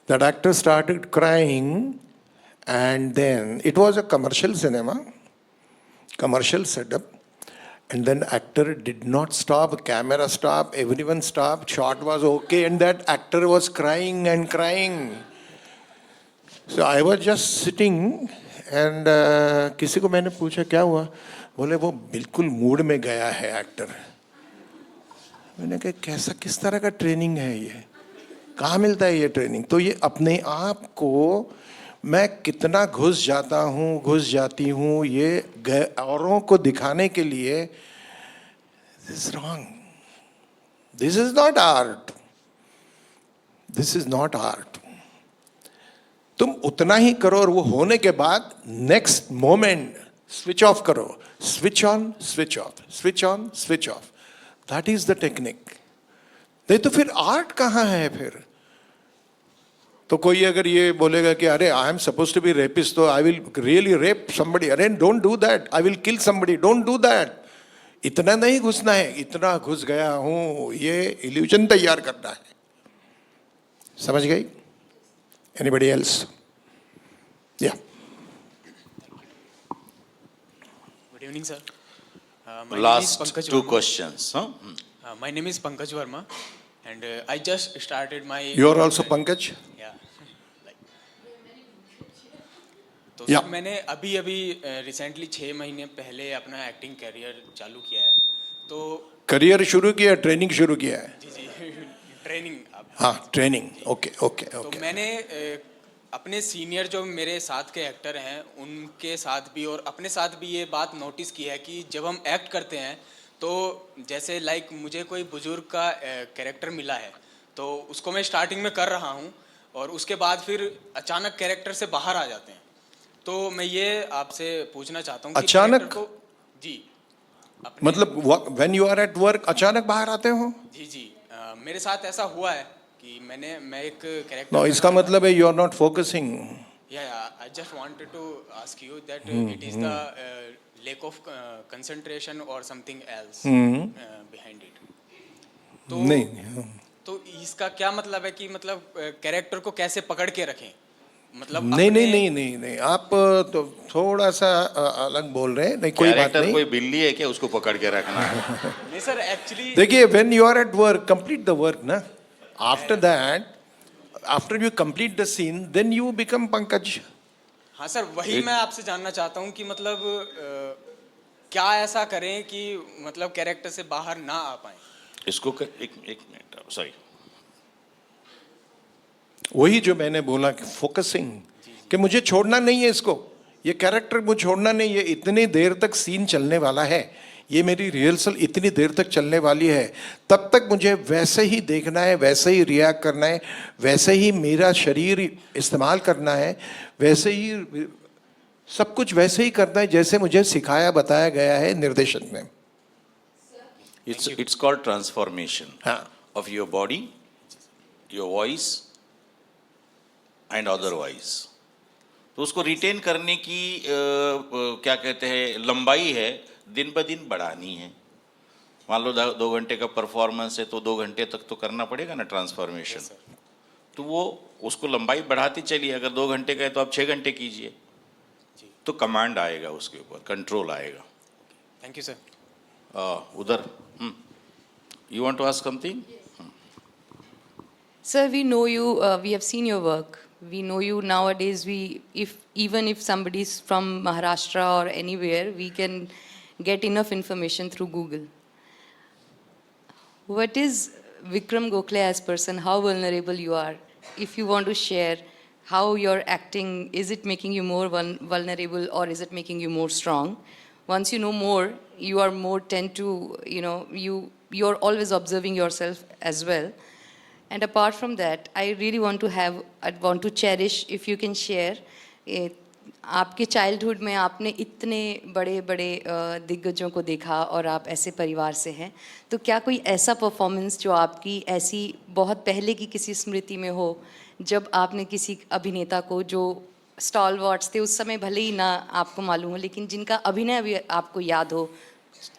That actor started crying, and then it was a commercial cinema, commercial setup, and then actor did not stop, camera stopped, everyone stopped, shot was okay, and that actor was crying and crying. So I was just sitting, and किसी को मैंने पूछा क्या हुआ, बोले वो बिल्कुल मूड में गया है एक्टर. मैंने कहा कैसा किस तरह का ट्रेनिंग है ये, कहाँ मिलता है ये ट्रेनिंग? तो ये अपने आप को मैं कितना घुस जाता हूँ, घुस जाती हूँ, ये औरों को दिखाने के लिए. This is wrong. This is not art. This is not art. तुम उतना ही करो और वो होने के बाद नेक्स्ट मोमेंट स्विच ऑफ करो. Switch on, switch off, switch on, switch off. That is the technique. नहीं तो फिर आर्ट कहाँ है फिर? तो कोई अगर ये बोलेगा कि अरे I am suppose to be rapist, तो I will really rape somebody. अरे don't do that. I will kill somebody. Don't do that. इतना नहीं घुसना है. इतना घुस गया हूं, ये इल्यूजन तैयार करना है. समझ गई? Anybody else? Yeah.
Good evening sir.
Last two questions.
My name is Pankaj Verma, and I just started my.
You are also Pankaj?
Yeah. तो
Yeah.
सर मैंने अभी रिसेंटली 6 महीने पहले अपना एक्टिंग करियर चालू किया है. तो
करियर शुरू किया, ट्रेनिंग शुरू किया है?
जी जी ट्रेनिंग.
हाँ ट्रेनिंग. ओके ओके
तो
ओके.
मैंने अपने सीनियर जो मेरे साथ के एक्टर हैं उनके साथ भी और अपने साथ भी ये बात नोटिस की है कि जब हम एक्ट करते हैं तो जैसे लाइक मुझे कोई बुजुर्ग का कैरेक्टर मिला है तो उसको मैं स्टार्टिंग में कर रहा हूँ और उसके बाद फिर अचानक कैरेक्टर से बाहर आ जाते हैं. तो मैं ये आपसे पूछना चाहता हूँ कि
अचानक?
character को जी
मतलब when you are at work अचानक बाहर आते हो?
जी जी मेरे साथ ऐसा हुआ है कि मैं एक कैरेक्टर.
नो, इसका मतलब है you are not focusing.
Yeah, I just wanted to ask you that it is the lack of concentration or something else behind it. तो
नहीं.
तो इसका क्या मतलब है कि मतलब कैरेक्टर को कैसे पकड़ के रखें? मतलब
नहीं नहीं नहीं नहीं नहीं आप तो थोड़ा सा अलग बोल रहे हैं. नहीं कोई बात
कैरेक्टर
नहीं.
कोई बिल्ली है क्या, उसको पकड़ के रखना है?
नहीं सर एक्चुअली
देखिए when you are at work complete the work ना. After that after you complete the scene, then you become Pankaj.
हाँ सर, वही मैं आपसे जानना चाहता हूँ कि मतलब क्या ऐसा करें कि मतलब कैरेक्टर से बाहर ना आ पाए।
एक मिनट, सॉरी।
वही जो मैंने बोला कि फोकसिंग, कि मुझे छोड़ना नहीं है इसको, ये कैरेक्टर मुझे छोड़ना नहीं है। इतनी देर तक सीन चलने वाला है, ये मेरी रिहर्सल इतनी देर तक चलने वाली है, तब तक मुझे वैसे ही देखना है, वैसे ही रिएक्ट करना है, वैसे ही मेरा शरीर इस्तेमाल करना है, वैसे ही सब कुछ वैसे ही करना है जैसे मुझे सिखाया बताया गया है निर्देशन में।
It's called transformation
हाँ,
of your body, your voice and otherwise. तो उसको रिटेन करने की क्या कहते हैं लंबाई है, दिन ब दिन बढ़ानी है। मान लो 2 घंटे का परफॉर्मेंस है तो 2 घंटे तक तो करना पड़ेगा ना ट्रांसफॉर्मेशन। तो वो उसको लंबाई बढ़ाती चलिए। अगर 2 घंटे का है तो आप 6 घंटे कीजिए, तो कमांड आएगा उसके ऊपर, कंट्रोल आएगा।
Thank you sir.
उधर you want to ask something?
Sir, we know you, we have seen your work. We know you nowadays. Even if somebody is from Maharashtra or anywhere, we can get enough information through Google. What is Vikram Gokhale as person? How vulnerable you are? If you want to share how your acting, is it making you more vulnerable or is it making you more strong? Once you know more, you are more tend to, you're always observing yourself as well. And apart from that, I really want to cherish, if you can share, आपके चाइल्डहुड में आपने इतने बड़े बड़े दिग्गजों को देखा और आप ऐसे परिवार से हैं, तो क्या कोई ऐसा परफॉर्मेंस जो आपकी ऐसी बहुत पहले की किसी स्मृति में हो, जब आपने किसी अभिनेता को जो स्टॉलवर्ड्स थे उस समय भले ही ना आपको मालूम हो, लेकिन जिनका अभिनय भी आपको याद हो,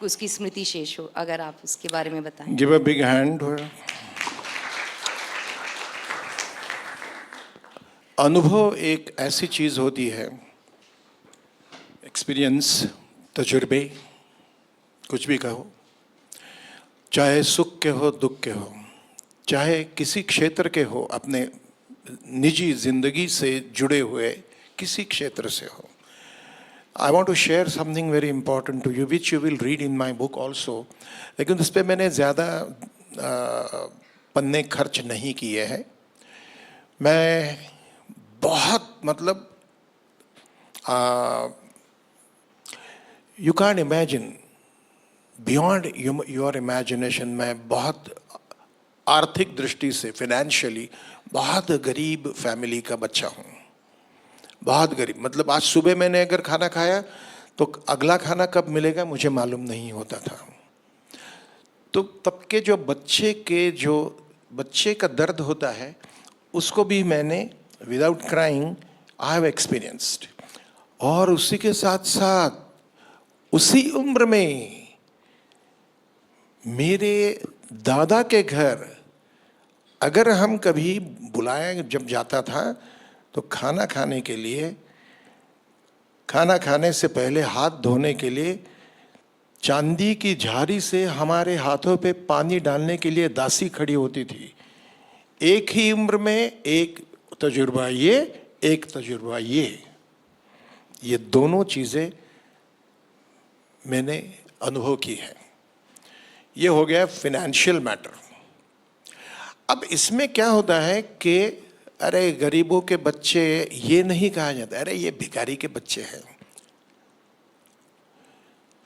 उसकी स्मृति शेष हो, अगर आप उसके बारे में बताएं।
Give a big hand. अनुभव एक ऐसी चीज़ होती है, एक्सपीरियंस, तजुर्बे, कुछ भी कहो, चाहे सुख के हो दुख के हो, चाहे किसी क्षेत्र के हो, अपने निजी जिंदगी से जुड़े हुए किसी क्षेत्र से हो। I want to share something very important to you which you will read in my book also, लेकिन उस पर मैंने ज़्यादा पन्ने खर्च नहीं किए हैं। मैं बहुत मतलब you can imagine beyond your imagination, मैं बहुत आर्थिक दृष्टि से फिनेंशियली बहुत गरीब फैमिली का बच्चा हूँ, बहुत गरीब। मतलब आज सुबह मैंने अगर खाना खाया तो अगला खाना कब मिलेगा मुझे मालूम नहीं होता था। तो तब के जो बच्चे का दर्द होता है उसको भी मैंने without crying I have experienced. और उसी के साथ साथ उसी उम्र में मेरे दादा के घर अगर हम कभी बुलाया जब जाता था तो खाना खाने के लिए, खाना खाने से पहले हाथ धोने के लिए चांदी की झारी से हमारे हाथों पे पानी डालने के लिए दासी खड़ी होती थी। एक ही उम्र में एक तजुर्बा ये, एक तजुर्बा ये दोनों चीज़ें मैंने अनुभव की है। ये हो गया फिनेंशियल मैटर। अब इसमें क्या होता है कि अरे गरीबों के बच्चे, ये नहीं कहा जाता अरे ये भिखारी के बच्चे हैं।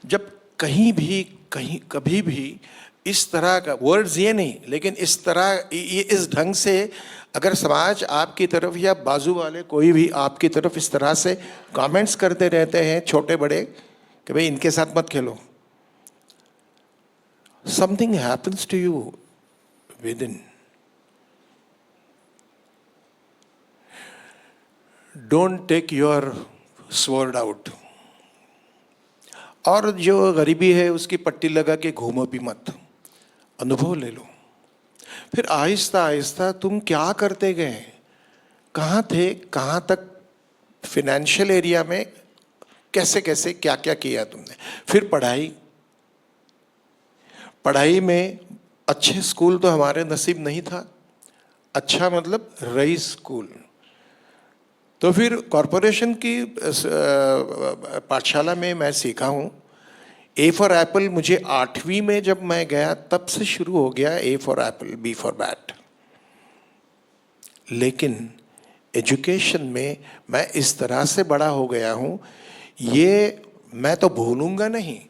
जब कभी भी इस तरह का वर्ड्स, ये नहीं, लेकिन इस तरह इस ढंग से अगर समाज आपकी तरफ या बाजू वाले कोई भी आपकी तरफ इस तरह से कमेंट्स करते रहते हैं छोटे बड़े कि भाई इनके साथ मत खेलो, something happens to you within. Don't take your sword out. और जो गरीबी है उसकी पट्टी लगा के घूमो भी मत, अनुभव ले लो। फिर आहिस्ता आहिस्ता तुम क्या करते गए, कहाँ थे, कहाँ तक फिनेंशियल एरिया में कैसे कैसे क्या क्या किया तुमने। फिर पढ़ाई में अच्छे स्कूल तो हमारे नसीब नहीं था, अच्छा मतलब रईस स्कूल। तो फिर कॉरपोरेशन की पाठशाला में मैं सीखा हूँ। ए फॉर एप्पल मुझे 8वीं में जब मैं गया तब से शुरू हो गया, A for apple, B for bat. लेकिन एजुकेशन में मैं इस तरह से बड़ा हो गया हूँ, ये मैं तो भूलूंगा नहीं,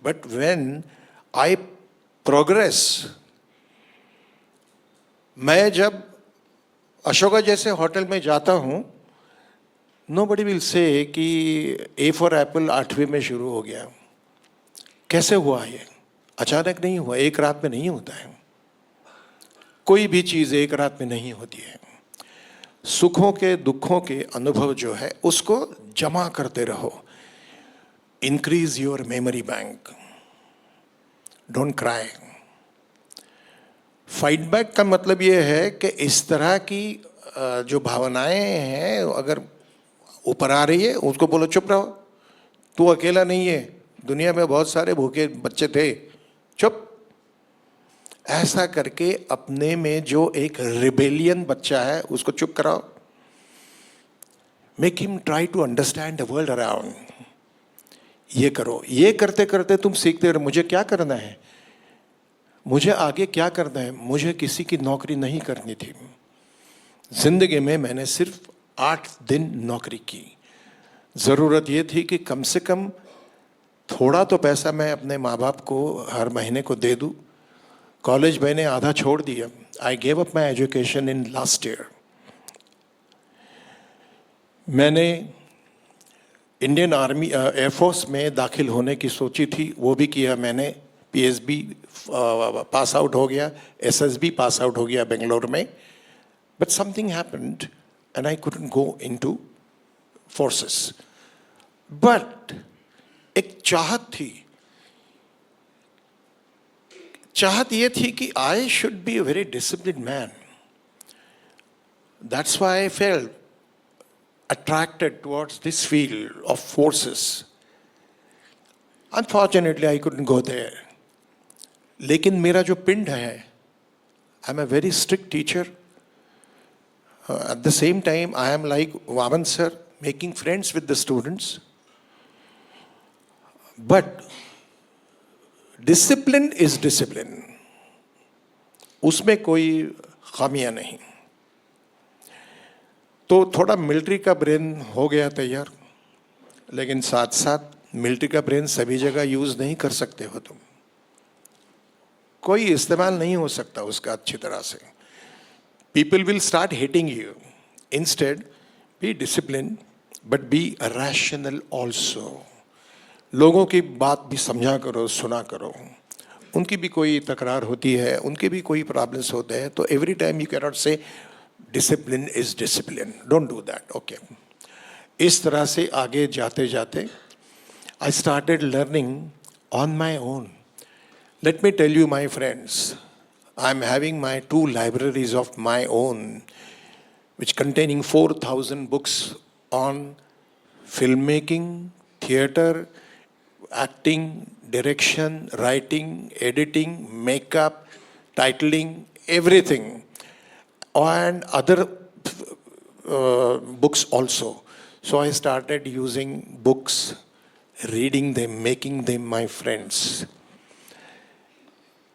बट व्हेन आई प्रोग्रेस, मैं जब अशोका जैसे होटल में जाता हूँ, नोबडी विल से कि ए फॉर एप्पल 8वीं में शुरू हो गया। कैसे हुआ ये? अचानक नहीं हुआ, एक रात में नहीं होता है। कोई भी चीज़ एक रात में नहीं होती है। सुखों के दुखों के अनुभव जो है उसको जमा करते रहो। Increase your memory bank, don't cry. Fight back का मतलब ये है कि इस तरह की जो भावनाएं हैं अगर ऊपर आ रही है, उसको बोलो चुप रहो, तू अकेला नहीं है, दुनिया में बहुत सारे भूखे बच्चे थे, चुप। ऐसा करके अपने में जो एक रिबेलियन बच्चा है उसको चुप कराओ। Make him try to understand the world around. ये करो, ये करते करते तुम सीखते रहो। मुझे क्या करना है, मुझे आगे क्या करना है। मुझे किसी की नौकरी नहीं करनी थी। जिंदगी में मैंने सिर्फ 8 दिन नौकरी की। ज़रूरत ये थी कि कम से कम थोड़ा तो पैसा मैं अपने माँ बाप को हर महीने को दे दूँ। कॉलेज मैंने आधा छोड़ दिया। I gave up my education in last year. मैंने इंडियन आर्मी एयरफोर्स में दाखिल होने की सोची थी, वो भी किया मैंने। पीएसबी पास आउट हो गया, एसएसबी पास आउट हो गया बेंगलोर में। But something happened and I couldn't go into forces. But एक चाहत थी, चाहत ये थी कि I should be a very disciplined man. That's why I felt attracted towards this field of forces. Unfortunately, I couldn't go there. लेकिन मेरा जो पिंड है, I'm a very strict teacher. At the same time, I am like Vaman sir, making friends with the students. But discipline is discipline. उसमें कोई खामियां नहीं। तो थोड़ा मिलिट्री का ब्रेन हो गया तैयार, लेकिन साथ साथ मिलिट्री का ब्रेन सभी जगह यूज़ नहीं कर सकते हो तुम। कोई इस्तेमाल नहीं हो सकता उसका अच्छी तरह से। People will start hating you. Instead be discipline but B rational also. लोगों की बात भी समझा करो, सुना करो। उनकी भी कोई तकरार होती है, उनके भी कोई प्रॉब्लम्स होते हैं, तो every time you can not say discipline is discipline, don't do that. Okay, इस तरह से आगे जाते जाते I started learning on my own. Let me tell you my friends, I am having my 2 libraries of my own which containing 4,000 books on filmmaking, theatre, acting, direction, writing, editing, makeup, titling, everything, and other books also. So I started using books, reading them, making them my friends.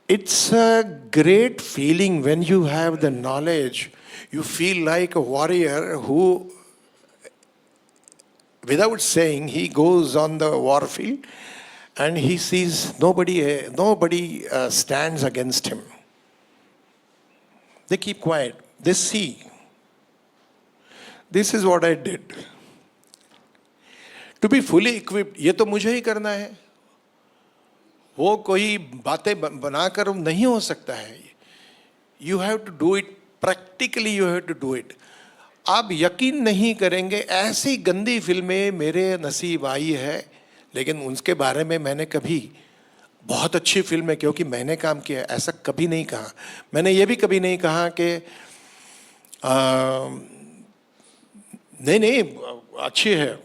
It's a great feeling when you have the knowledge. You feel like a warrior who, without saying, he goes on the war field and he sees nobody stands against him. They keep quiet. They see. This is what I did. To be fully equipped, ये तो मुझे ही करना है। वो कोई बातें बनाकर नहीं हो सकता है। You have to do it practically. You have to do it. आप यकीन नहीं करेंगे, ऐसी गंदी फिल्में मेरे नसीब आई है, लेकिन उनके बारे में मैंने कभी बहुत अच्छी फिल्म है क्योंकि मैंने काम किया ऐसा कभी नहीं कहा। मैंने ये भी कभी नहीं कहा कि नहीं अच्छी है,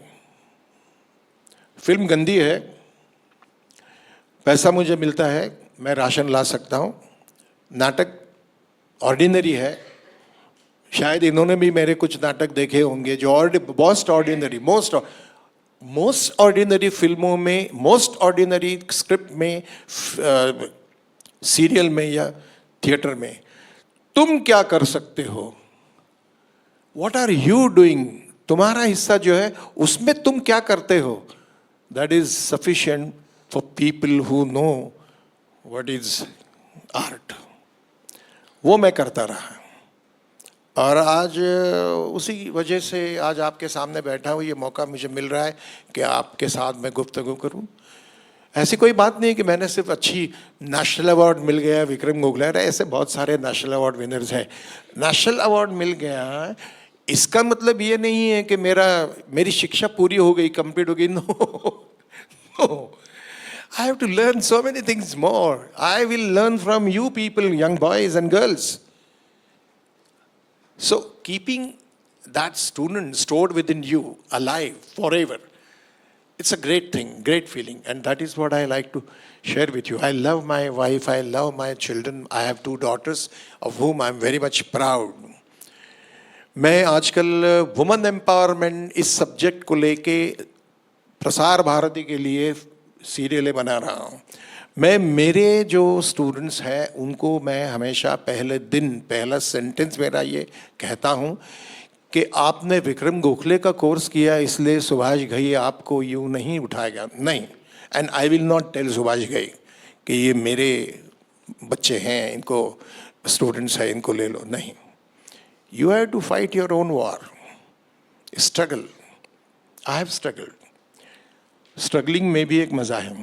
फिल्म गंदी है, पैसा मुझे मिलता है, मैं राशन ला सकता हूँ, नाटक ऑर्डिनरी है, शायद इन्होंने भी मेरे कुछ नाटक देखे होंगे जो मोस्ट ऑर्डिनरी मोस्ट ऑर्डिनरी फिल्मों में, मोस्ट ऑर्डिनरी स्क्रिप्ट में, सीरियल में या थिएटर में तुम क्या कर सकते हो, व्हाट आर यू डूइंग, तुम्हारा हिस्सा जो है उसमें तुम क्या करते हो, that is sufficient for people who know what is art. वो मैं करता रहा और आज उसी वजह से आज आपके सामने बैठा हूँ, ये मौका मुझे मिल रहा है कि आपके साथ मैं गुफ्तगू करूँ। ऐसी कोई बात नहीं है कि मैंने सिर्फ अच्छी नेशनल अवार्ड मिल गया विक्रम गोखले, ऐसे बहुत सारे नेशनल अवार्ड विनर्स हैं। नेशनल अवार्ड मिल गया इसका मतलब ये नहीं है कि मेरी शिक्षा पूरी हो गई, कंप्लीट हो गई। No, I have to learn so many things more. I will learn from you people, young boys and girls. So keeping that student stored within you alive forever, it's a great thing, great feeling. And that is what I like to share with you. I love my wife, I love my children. I have 2 daughters of whom I'm very much proud. मैं आजकल वुमेन एम्पावरमेंट इस सब्जेक्ट को लेके प्रसार भारती के लिए सीरियलें बना रहा हूँ। मैं मेरे जो स्टूडेंट्स हैं उनको मैं हमेशा पहले दिन पहला सेंटेंस मेरा ये कहता हूँ कि आपने विक्रम गोखले का कोर्स किया इसलिए सुभाष घई आपको यूँ नहीं उठाएगा, नहीं। And I will not tell Subhash Ghai कि ये मेरे बच्चे हैं, इनको स्टूडेंट्स हैं, इनको ले लो, नहीं। You have to fight your own war. Struggle. I have struggled. Struggling में भी एक मज़ा है।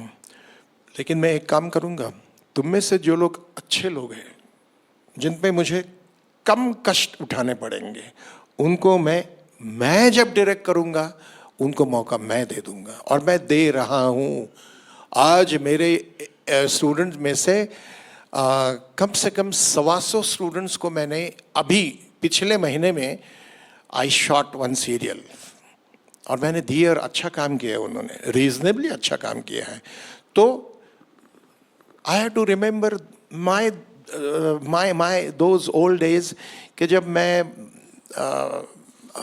लेकिन मैं एक काम करूँगा, तुम में से जो लोग अच्छे लोग हैं, जिन पे मुझे कम कष्ट उठाने पड़ेंगे, उनको मैं जब डायरेक्ट करूँगा, उनको मौका मैं दे दूँगा। और मैं दे रहा हूँ। आज मेरे स्टूडेंट्स में से कम से कम 125 स्टूडेंट्स को मैंने अभी पिछले महीने में आई शॉट 1 सीरियल और मैंने दिए और अच्छा काम किया है, उन्होंने रीजनेबली अच्छा काम किया है। तो I have to remember my those old days कि जब मैं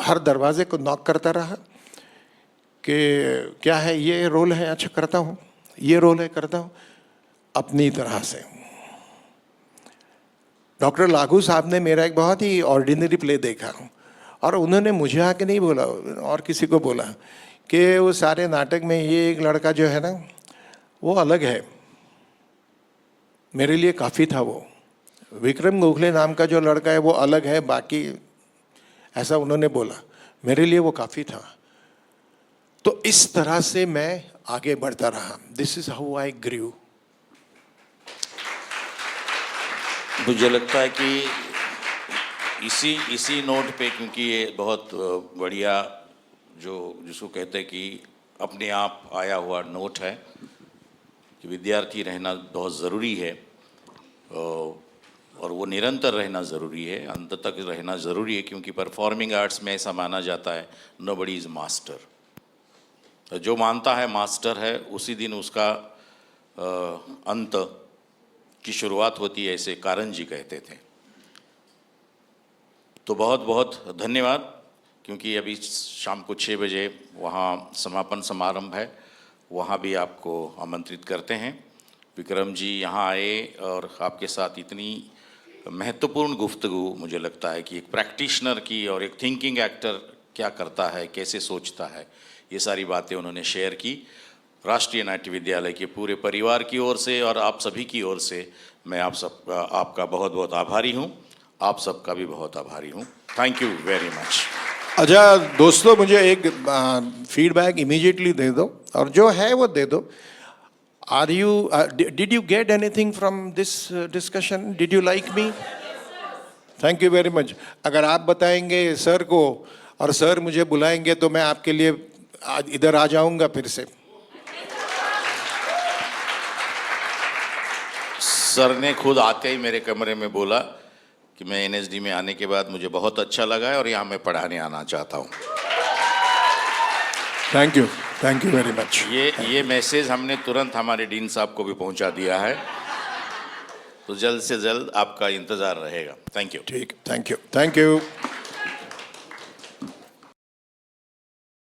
हर दरवाजे को नॉक करता रहा कि क्या है, ये रोल है, अच्छा करता हूँ, ये रोल है, करता हूँ अपनी तरह से। डॉक्टर लागू साहब ने मेरा एक बहुत ही ऑर्डिनरी प्ले देखा और उन्होंने मुझे आके नहीं बोला और किसी को बोला कि वो सारे नाटक में ये एक लड़का जो है ना वो अलग है। मेरे लिए काफ़ी था वो। विक्रम गोखले नाम का जो लड़का है वो अलग है, बाकी ऐसा उन्होंने बोला, मेरे लिए वो काफ़ी था। तो इस तरह से मैं आगे बढ़ता रहा। दिस इज़ हाउ आई ग्रू।
मुझे लगता है कि इसी नोट पे, क्योंकि ये बहुत बढ़िया जिसको कहते हैं कि अपने आप आया हुआ नोट है कि विद्यार्थी रहना बहुत ज़रूरी है और वो निरंतर रहना ज़रूरी है, अंत तक रहना ज़रूरी है, क्योंकि परफॉर्मिंग आर्ट्स में ऐसा माना जाता है नोबडी इज़ मास्टर। जो मानता है मास्टर है उसी दिन उसका अंत की शुरुआत होती है, ऐसे कारन जी कहते थे। तो बहुत बहुत धन्यवाद, क्योंकि अभी शाम को 6 बजे वहाँ समापन समारंभ है, वहाँ भी आपको आमंत्रित करते हैं। विक्रम जी यहाँ आए और आपके साथ इतनी महत्वपूर्ण गुफ्तगू, मुझे लगता है कि एक प्रैक्टिशनर की और एक थिंकिंग एक्टर क्या करता है, कैसे सोचता है, ये सारी बातें उन्होंने शेयर की। राष्ट्रीय नाट्य विद्यालय के पूरे परिवार की ओर से और आप सभी की ओर से मैं आपका बहुत बहुत आभारी हूँ। आप सबका भी बहुत आभारी हूँ। Thank you very much.
अच्छा दोस्तों, मुझे एक फीडबैक इमीडिएटली दे दो और जो है वो दे दो। Did you get anything from this discussion? Did you like me? Thank you very much. अगर आप बताएंगे सर को और सर मुझे बुलाएंगे तो मैं आपके लिए इधर आ जाऊंगा फिर से।
सर ने खुद आते ही मेरे कमरे में बोला कि मैं एनएसडी में आने के बाद मुझे बहुत अच्छा लगा है और यहाँ मैं पढ़ाने आना चाहता हूँ।
Thank you very much.
ये मैसेज हमने तुरंत हमारे डीन साहब को भी पहुँचा दिया है, तो जल्द से जल्द आपका इंतज़ार रहेगा। Thank you.
ठीक, थैंक यू।